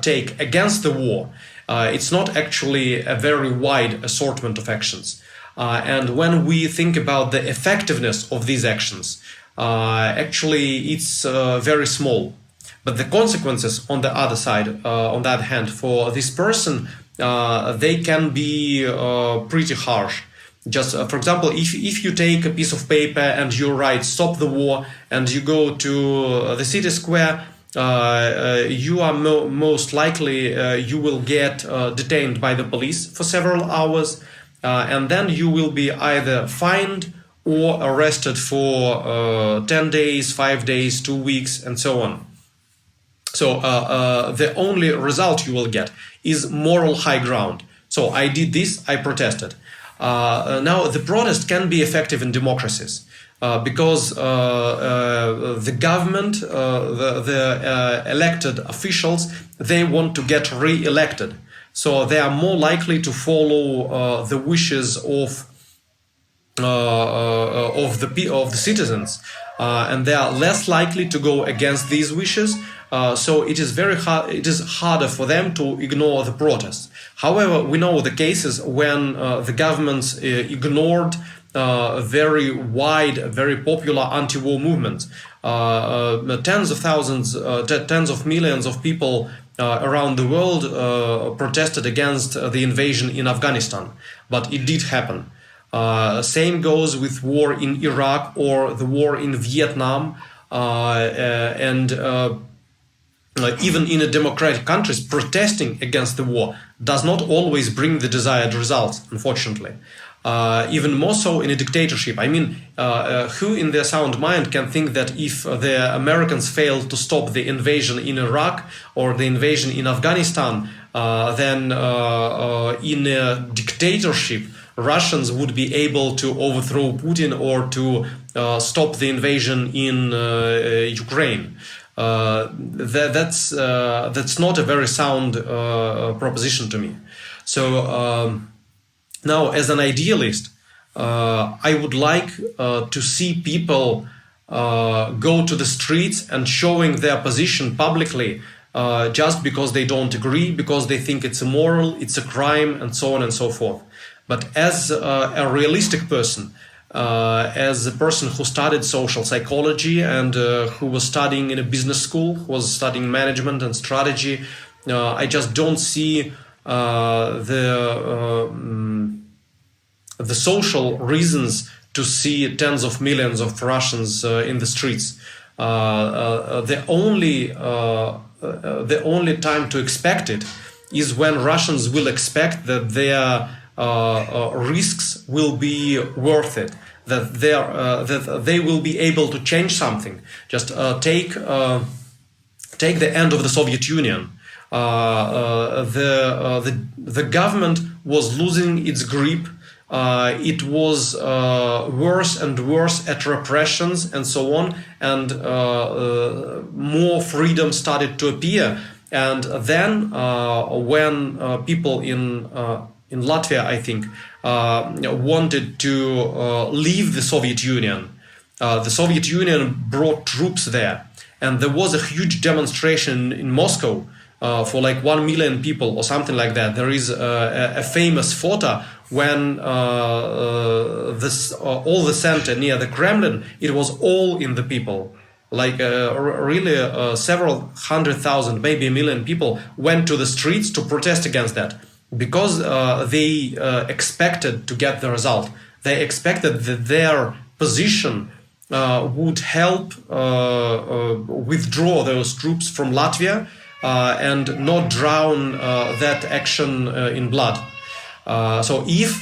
take against the war, it's not actually a very wide assortment of actions. And when we think about the effectiveness of these actions, actually it's very small. But the consequences on the other side, on the other hand, for this person, they can be pretty harsh. Just for example, if you take a piece of paper and you write "Stop the war" and you go to the city square, you are most likely you will get detained by the police for several hours. And then you will be either fined or arrested for 10 days, 5 days, 2 weeks, and so on. So the only result you will get is moral high ground. So I did this, I protested. Now the protest can be effective in democracies because the government, the elected officials, they want to get re-elected. So they are more likely to follow the wishes of the citizens, and they are less likely to go against these wishes. So it is very hard. It is harder for them to ignore the protests. However, we know the cases when the governments ignored very wide, very popular anti-war movements. Tens of thousands, tens of millions of people around the world protested against the invasion in Afghanistan, but it did happen. Same goes with war in Iraq or the war in Vietnam, and even in a democratic countries, protesting against the war does not always bring the desired results, unfortunately. Even more so in a dictatorship. I mean, who in their sound mind can think that if the Americans failed to stop the invasion in Iraq or the invasion in Afghanistan, then in a dictatorship, Russians would be able to overthrow Putin or to stop the invasion in Ukraine. that's not a very sound proposition to me. So now, as an idealist, I would like to see people go to the streets and showing their position publicly just because they don't agree, because they think it's immoral, it's a crime, and so on and so forth. But as a realistic person, as a person who studied social psychology and who was studying in a business school, who was studying management and strategy, I just don't see the social reasons to see tens of millions of Russians in the streets. The only time to expect it is when Russians will expect that their risks will be worth it, that they will be able to change something. Just take the end of the Soviet Union. The government was losing its grip. It was worse and worse at repressions and so on, and more freedom started to appear. And then when people in Latvia, I think, wanted to leave the Soviet Union brought troops there, and there was a huge demonstration in Moscow for like 1 million people or something like that. There is a famous photo when all the center near the Kremlin, it was all in the people. Like really several 100,000, maybe 1 million people went to the streets to protest against that, because they expected to get the result. They expected that their position would help withdraw those troops from Latvia and not drown that action in blood. So if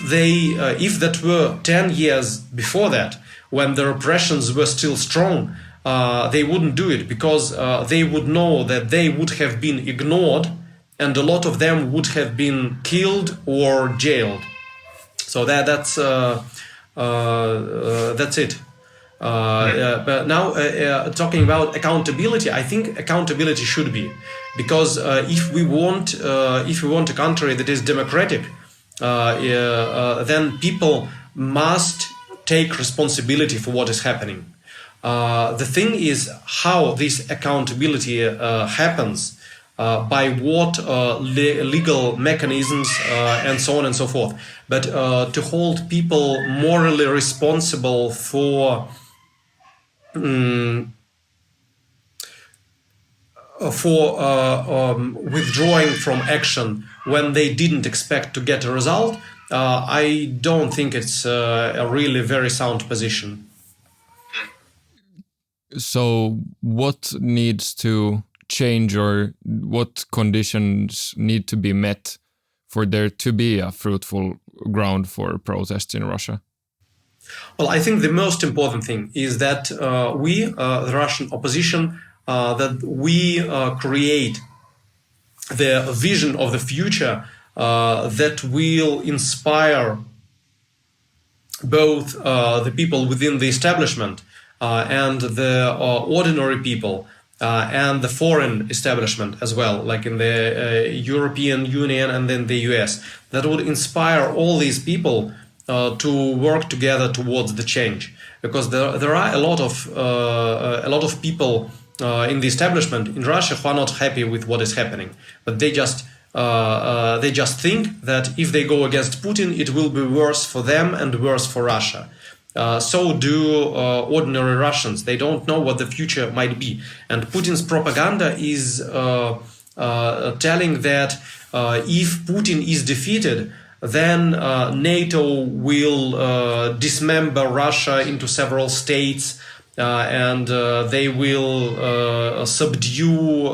that were 10 years before that, when the repressions were still strong, they wouldn't do it, because they would know that they would have been ignored, and a lot of them would have been killed or jailed. So that's it. But now talking about accountability, I think accountability should be, because if we want a country that is democratic, then people must take responsibility for what is happening. The thing is how this accountability happens, by what legal mechanisms, and so on and so forth. But to hold people morally responsible for withdrawing from action when they didn't expect to get a result, I don't think it's a really very sound position. So what needs to change, or what conditions need to be met for there to be a fruitful ground for protests in Russia? Well, I think the most important thing is that we, the Russian opposition, that we create the vision of the future that will inspire both the people within the establishment and the ordinary people and the foreign establishment as well, like in the European Union and then the US, that would inspire all these people to work together towards the change. Because there are a lot of people in the establishment in Russia who are not happy with what is happening, but they just think that if they go against Putin, it will be worse for them and worse for Russia. So do ordinary Russians. They don't know what the future might be. And Putin's propaganda is telling that if Putin is defeated, then NATO will dismember Russia into several states, and they will subdue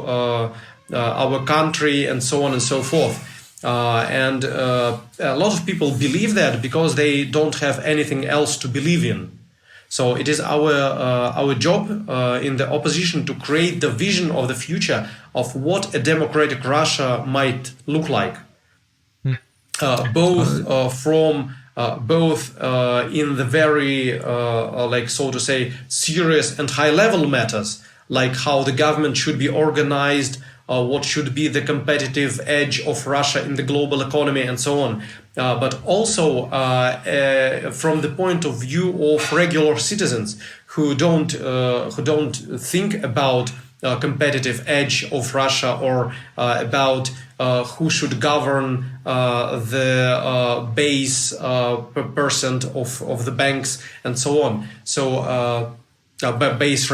our country, and so on and so forth. And a lot of people believe that because they don't have anything else to believe in. So it is our job in the opposition to create the vision of the future of what a democratic Russia might look like, both in the very like, so to say, serious and high level matters, like how the government should be organized, what should be the competitive edge of Russia in the global economy, and so on. But also from the point of view of regular citizens who don't think about competitive edge of Russia or about who should govern the base percent of the banks and so on. So base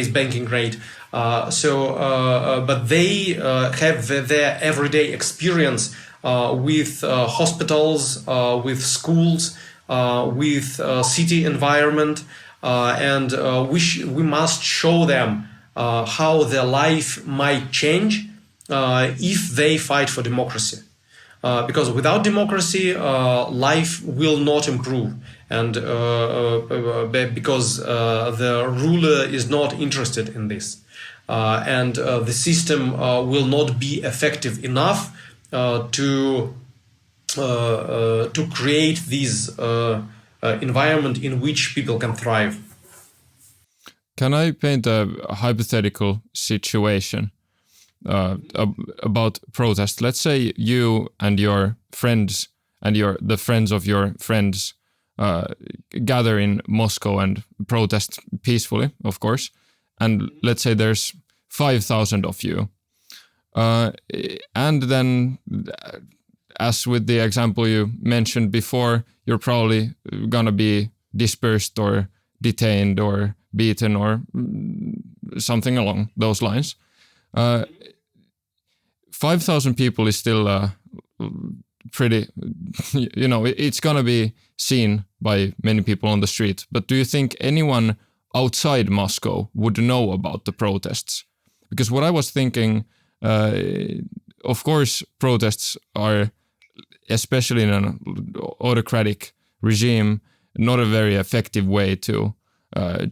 banking rate. But they have their everyday experience with hospitals, with schools, with city environment, and we must show them how their life might change if they fight for democracy. Because without democracy, life will not improve, and because the ruler is not interested in this, and the system will not be effective enough to create this environment in which people can thrive. Can I paint a hypothetical situation about protest? Let's say you and your friends and the friends of your friends gather in Moscow and protest peacefully, of course. And let's say there's 5,000 of you. And then, as with the example you mentioned before, you're probably gonna be dispersed or detained or beaten or something along those lines. 5,000 people is still pretty, it's gonna be seen by many people on the street. But do you think anyone outside Moscow would know about the protests? Because what I was thinking, of course, protests are, especially in an autocratic regime, not a very effective way to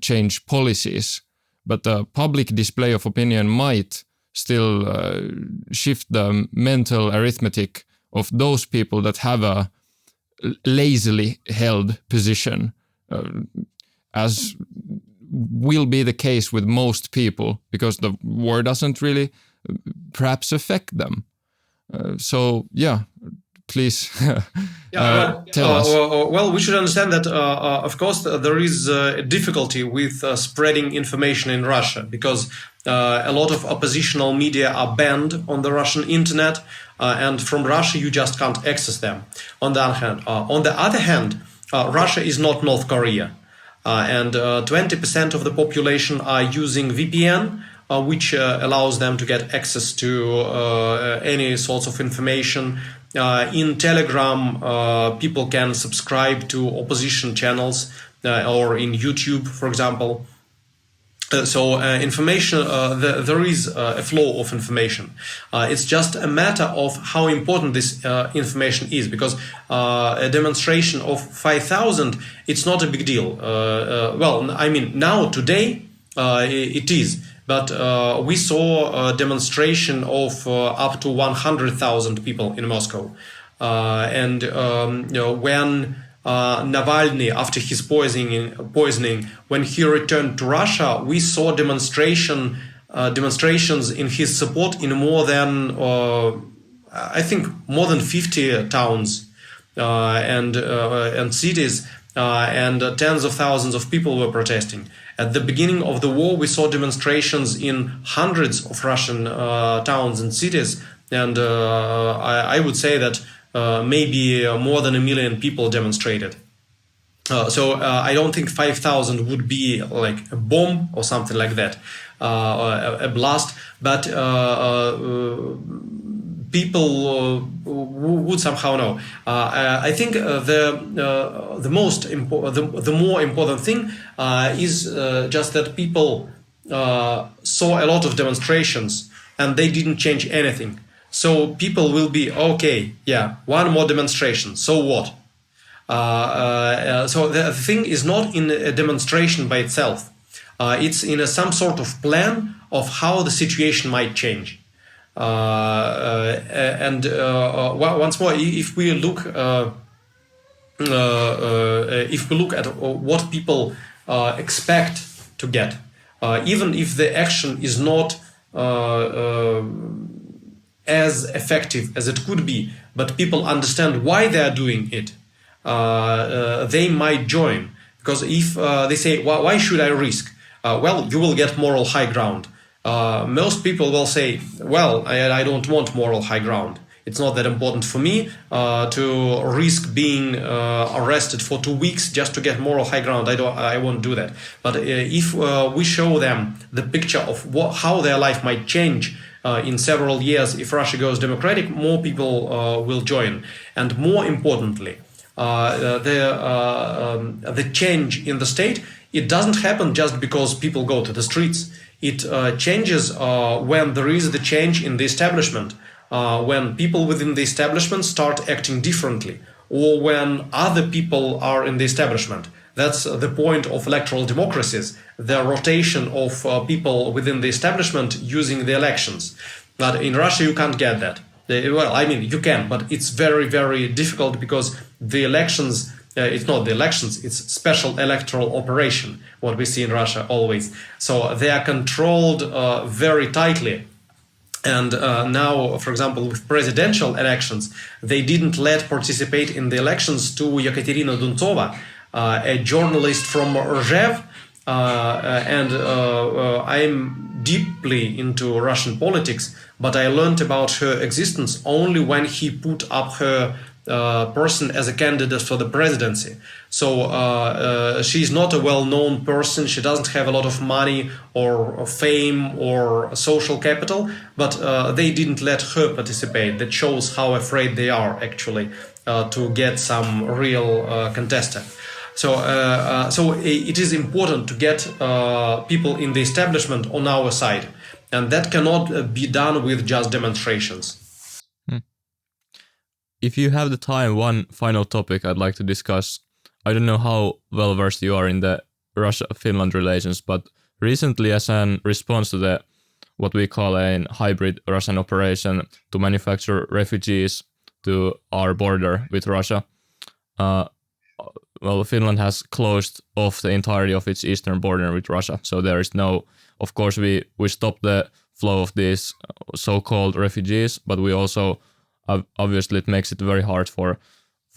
change policies. But the public display of opinion might still shift the mental arithmetic of those people that have a lazily held position, as will be the case with most people, because the war doesn't really perhaps affect them. So, please tell us. Well, we should understand that, of course, there is a difficulty with spreading information in Russia, because a lot of oppositional media are banned on the Russian internet, and from Russia you just can't access them. On the other hand, Russia is not North Korea, and 20% of the population are using VPN, which allows them to get access to any sorts of information. In Telegram, people can subscribe to opposition channels, or in YouTube, for example. So information, there is a flow of information. It's just a matter of how important this information is, because a demonstration of 5,000, it's not a big deal. Well, I mean, now, today, it is. But we saw a demonstration of up to 100,000 people in Moscow. And when Navalny, after his poisoning, when he returned to Russia, we saw demonstrations in his support in more than, I think, more than 50 towns and cities, and tens of thousands of people were protesting. At the beginning of the war, we saw demonstrations in hundreds of Russian towns and cities, and I would say that maybe more than 1 million people demonstrated. So I don't think 5,000 would be like a bomb or something like that, a blast, but people would somehow know. I think the more important thing is just that people saw a lot of demonstrations and they didn't change anything. So people will be okay. Yeah, one more demonstration. So what? So the thing is not in a demonstration by itself. It's in some sort of plan of how the situation might change. Once more, if we look at what people expect to get, even if the action is not as effective as it could be, but people understand why they are doing it, they might join. Because if they say, why should I risk? Well, you will get moral high ground. Most people will say, well, I don't want moral high ground. It's not that important for me to risk being arrested for 2 weeks just to get moral high ground. I won't do that. But if we show them the picture of how their life might change in several years if Russia goes democratic, more people will join. And more importantly, the change in the state, it doesn't happen just because people go to the streets. It changes when there is the change in the establishment. When people within the establishment start acting differently, or when other people are in the establishment. That's the point of electoral democracies, the rotation of people within the establishment using the elections. But in Russia, you can't get that. Well, I mean, you can, but it's very, very difficult because the elections, it's not the elections, it's special electoral operation, what we see in Russia always. So they are controlled very tightly. And now, for example, with presidential elections, they didn't let participate in the elections to Yekaterina Duntsova, a journalist from Rzhev. And I'm deeply into Russian politics, but I learned about her existence only when he put up her person as a candidate for the presidency. So she's not a well-known person. She doesn't have a lot of money or fame or social capital, but they didn't let her participate. That shows how afraid they are actually to get some real contestant. So it is important to get people in the establishment on our side, and that cannot be done with just demonstrations. If you have the time, one final topic I'd like to discuss. I don't know how well versed you are in the Russia-Finland relations, but recently, as a response to the what we call a hybrid Russian operation to manufacture refugees to our border with Russia, Finland has closed off the entirety of its eastern border with Russia. So there is no, of course, we stopped the flow of these so-called refugees, but we also obviously it makes it very hard for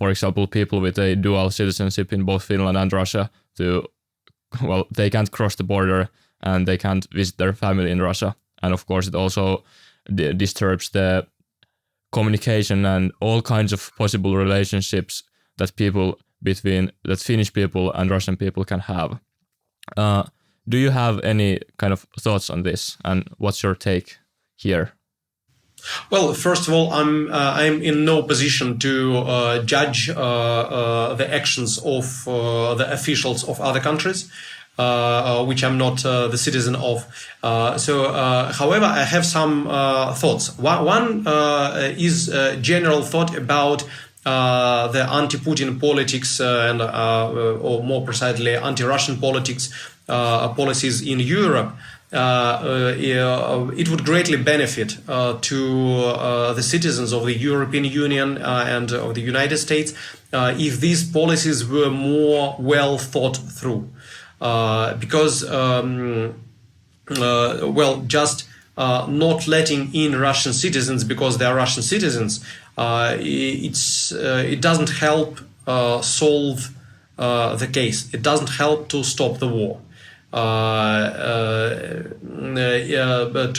example, people with a dual citizenship in both Finland and Russia they can't cross the border and they can't visit their family in Russia. And of course, it also disturbs the communication and all kinds of possible relationships that Finnish people and Russian people can have. Do you have any kind of thoughts on this, and what's your take here? Well, first of all, I'm in no position to judge the actions of the officials of other countries, which I'm not the citizen of. However, I have some thoughts. One is a general thought about the anti-Putin politics or more precisely anti-Russian politics policies in Europe. It would greatly benefit to the citizens of the European Union and of the United States if these policies were more well thought through. Because, just not letting in Russian citizens because they are Russian citizens, it doesn't help solve the case. It doesn't help to stop the war. To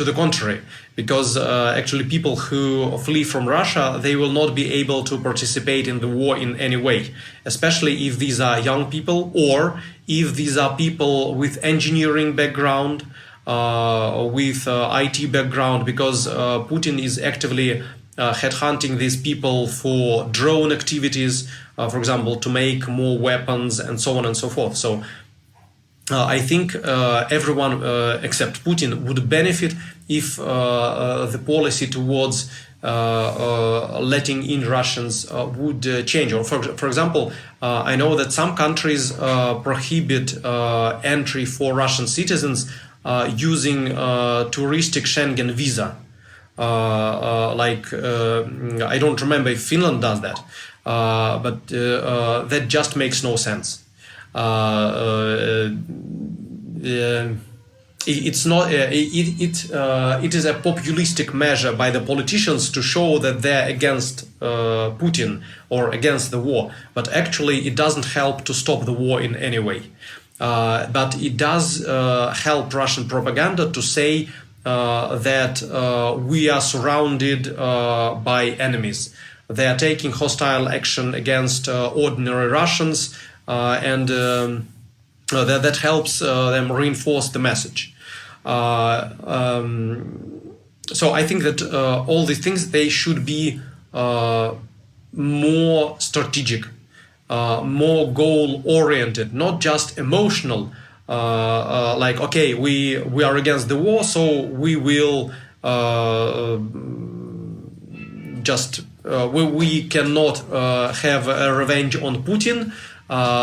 the contrary, because actually people who flee from Russia, they will not be able to participate in the war in any way, especially if these are young people or if these are people with engineering background, with IT background, because Putin is actively headhunting these people for drone activities, for example, to make more weapons and so on and so forth. So I think everyone except Putin would benefit if the policy towards letting in Russians would change. Or for example, I know that some countries prohibit entry for Russian citizens using touristic Schengen visa. I don't remember if Finland does that, but that just makes no sense. it's not it is a populistic measure by the politicians to show that they're against Putin or against the war, but actually it doesn't help to stop the war in any way. But it does help Russian propaganda to say that we are surrounded by enemies. They are taking hostile action against ordinary Russians, and that helps them reinforce the message. So I think that all these things, they should be more strategic, more goal-oriented, not just emotional. Like, okay, we are against the war, so we will we cannot have a revenge on Putin,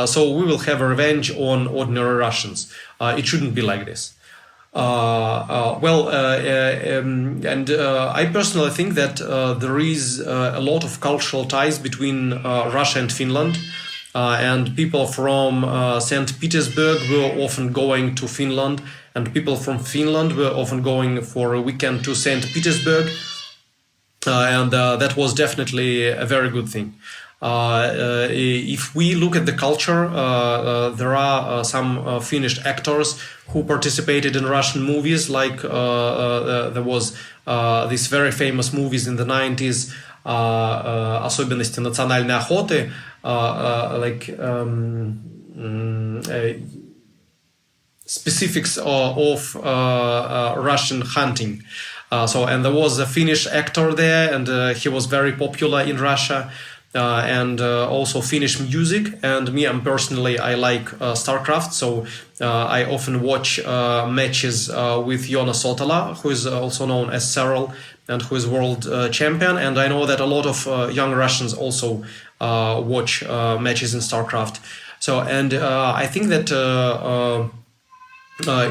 so we will have a revenge on ordinary Russians. It shouldn't be like this. I personally think that there is a lot of cultural ties between Russia and Finland, and people from St. Petersburg were often going to Finland, and people from Finland were often going for a weekend to St. Petersburg, and that was definitely a very good thing. If we look at the culture, there are some Finnish actors who participated in Russian movies, like there was these very famous movies in the 90s, особенности национальной охоты, like specifics of Russian hunting. And there was a Finnish actor there, and he was very popular in Russia. And also Finnish music, and me, personally, I like StarCraft, so I often watch matches with Joona Sotala, who is also known as Cyril, and who is world champion, and I know that a lot of young Russians also watch matches in StarCraft. So, and I think that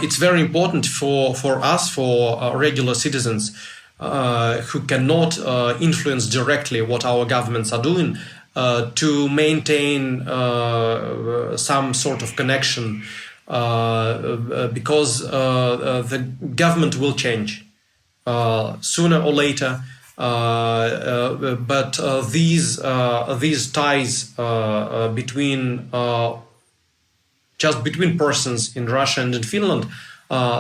it's very important for us, for regular citizens, who cannot influence directly what our governments are doing, to maintain some sort of connection, because the government will change sooner or later. But these ties between just between persons in Russia and in Finland,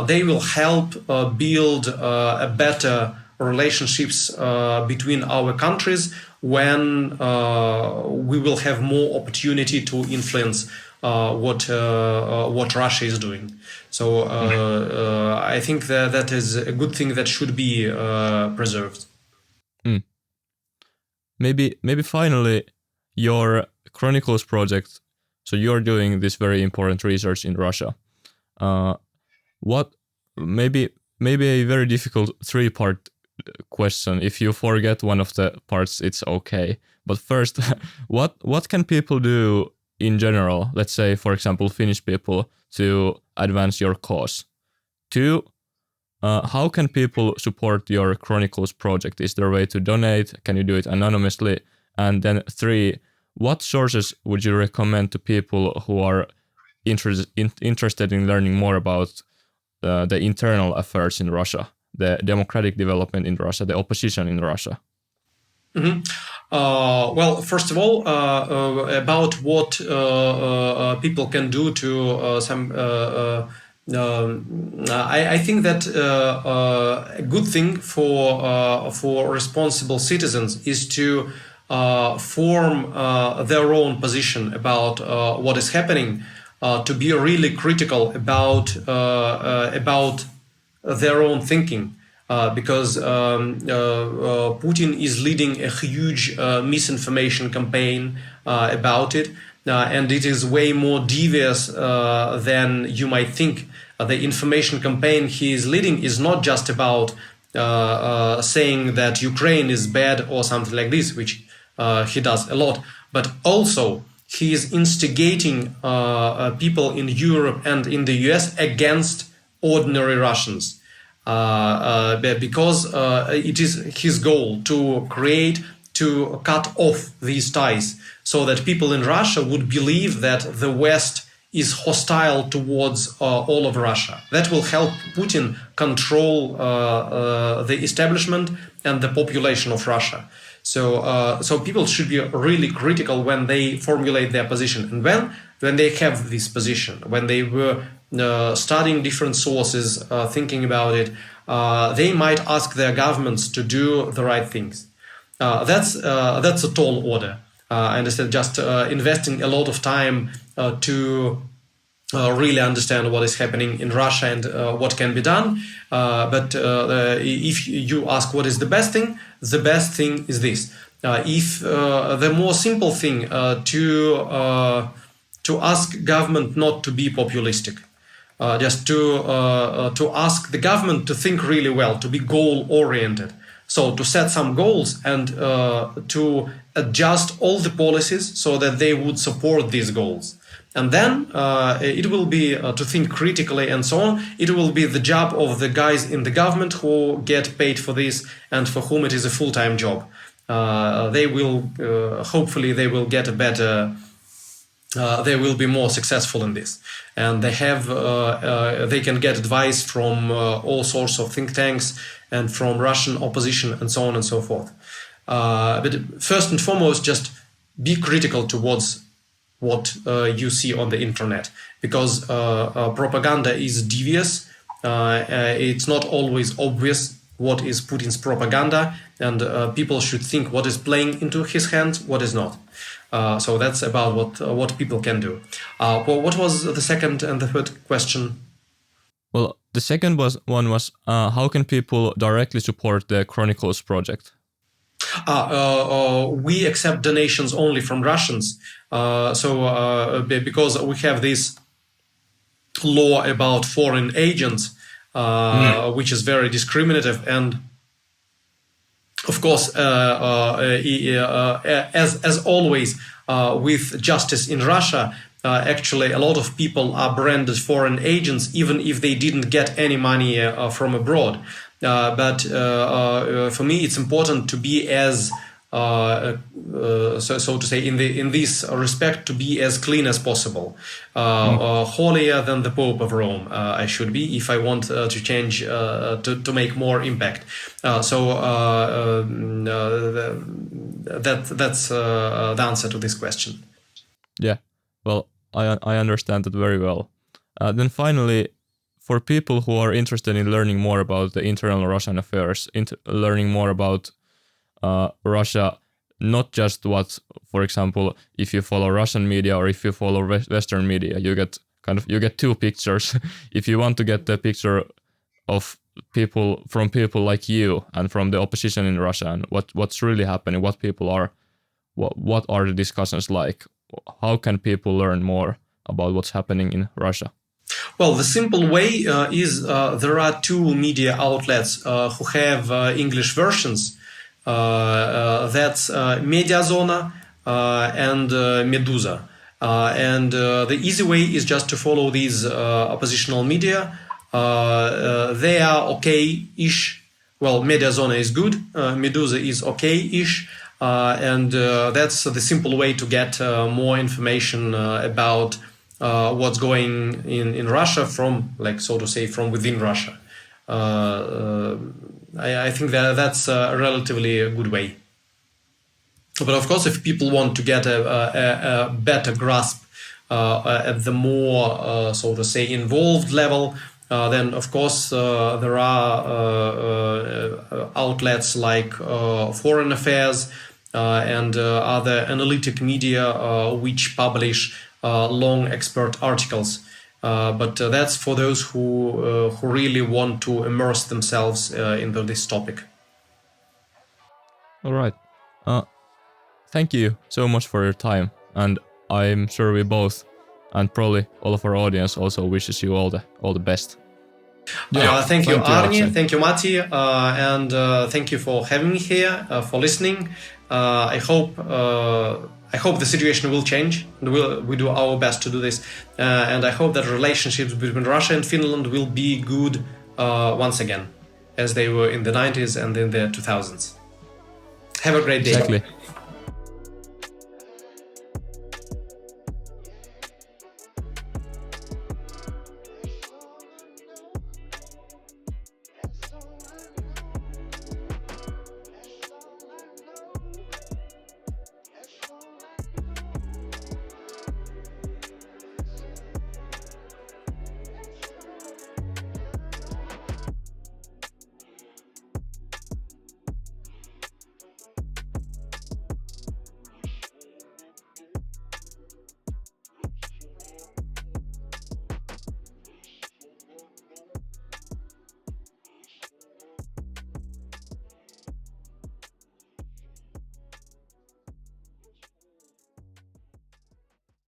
they will help build a better relationships between our countries when we will have more opportunity to influence what Russia is doing. So I think that is a good thing that should be preserved. Maybe finally, your Chronicles project. So you're doing this very important research in Russia. What maybe a very difficult 3-part question. If you forget one of the parts, it's okay. But first, what can people do in general? Let's say, for example, Finnish people, to advance your cause. 2, how can people support your Chronicles project? Is there a way to donate? Can you do it anonymously? And then 3, what sources would you recommend to people who are interested in learning more about the internal affairs in Russia, the democratic development in Russia, the opposition in Russia? Mm-hmm. Well, first of all, about what people can do to I think that a good thing for responsible citizens is to form their own position about what is happening, to be really critical about their own thinking, because Putin is leading a huge misinformation campaign about it, and it is way more devious than you might think. The information campaign he is leading is not just about saying that Ukraine is bad or something like this, which he does a lot, but also he is instigating people in Europe and in the US against ordinary Russians, because it is his goal to cut off these ties, so that people in Russia would believe that the West is hostile towards all of Russia. That will help Putin control the establishment and the population of Russia. So people should be really critical when they formulate their position. And when they have this position, when they were studying different sources, thinking about it, they might ask their governments to do the right things. That's a tall order. I understand just investing a lot of time to really understand what is happening in Russia and what can be done. But if you ask what is the best thing is this. If the more simple thing to ask government not to be populistic, just to ask the government to think really well, to be goal-oriented. So to set some goals and to adjust all the policies so that they would support these goals. And then it will be to think critically and so on. It will be the job of the guys in the government who get paid for this and for whom it is a full-time job. They will, hopefully they will get a better, they will be more successful in this. And they have, they can get advice from all sorts of think tanks and from Russian opposition and so on and so forth. But first and foremost, just be critical towards what you see on the internet, because propaganda is devious. It's not always obvious what is Putin's propaganda, and people should think what is playing into his hands, what is not. So that's about what people can do. Well, what was the second and the third question? Well, the second one was how can people directly support the Chronicles project? We accept donations only from Russians. Because we have this law about foreign agents, which is very discriminative, and of course, as always with justice in Russia, actually a lot of people are branded foreign agents, even if they didn't get any money from abroad. But for me, it's important to be as so to say, in this respect, to be as clean as possible, holier than the Pope of Rome. I should be if I want to change, to make more impact. That's the answer to this question. Yeah, well, I understand that very well. Then finally, for people who are interested in learning more about the internal Russian affairs, learning more about Russia, not just what, for example, if you follow Russian media or if you follow Western media, you get two pictures. If you want to get the picture of people like you and from the opposition in Russia and what's really happening, what people are, what are the discussions like, how can people learn more about what's happening in Russia? Well, the simple way is there are two media outlets who have English versions. That's Mediazona and Meduza. And the easy way is just to follow these oppositional media. They are okay-ish. Well, Mediazona is good. Meduza is okay-ish. And that's the simple way to get more information about what's going in Russia from, like, so to say, from within Russia. I think that's a relatively good way. But of course, if people want to get a better grasp at the more, so to say, involved level, then of course there are outlets like Foreign Affairs and other analytic media which publish long expert articles. But that's for those who really want to immerse themselves into this topic. All right. Thank you so much for your time, and I'm sure we both, and probably all of our audience, also wishes you all the best. Thank you, Arni. Thank you, Matti, and thank you for having me here, for listening. I hope the situation will change, and we do our best to do this. And I hope that relationships between Russia and Finland will be good once again, as they were in the 90s and in the 2000s. Have a great day. Exactly.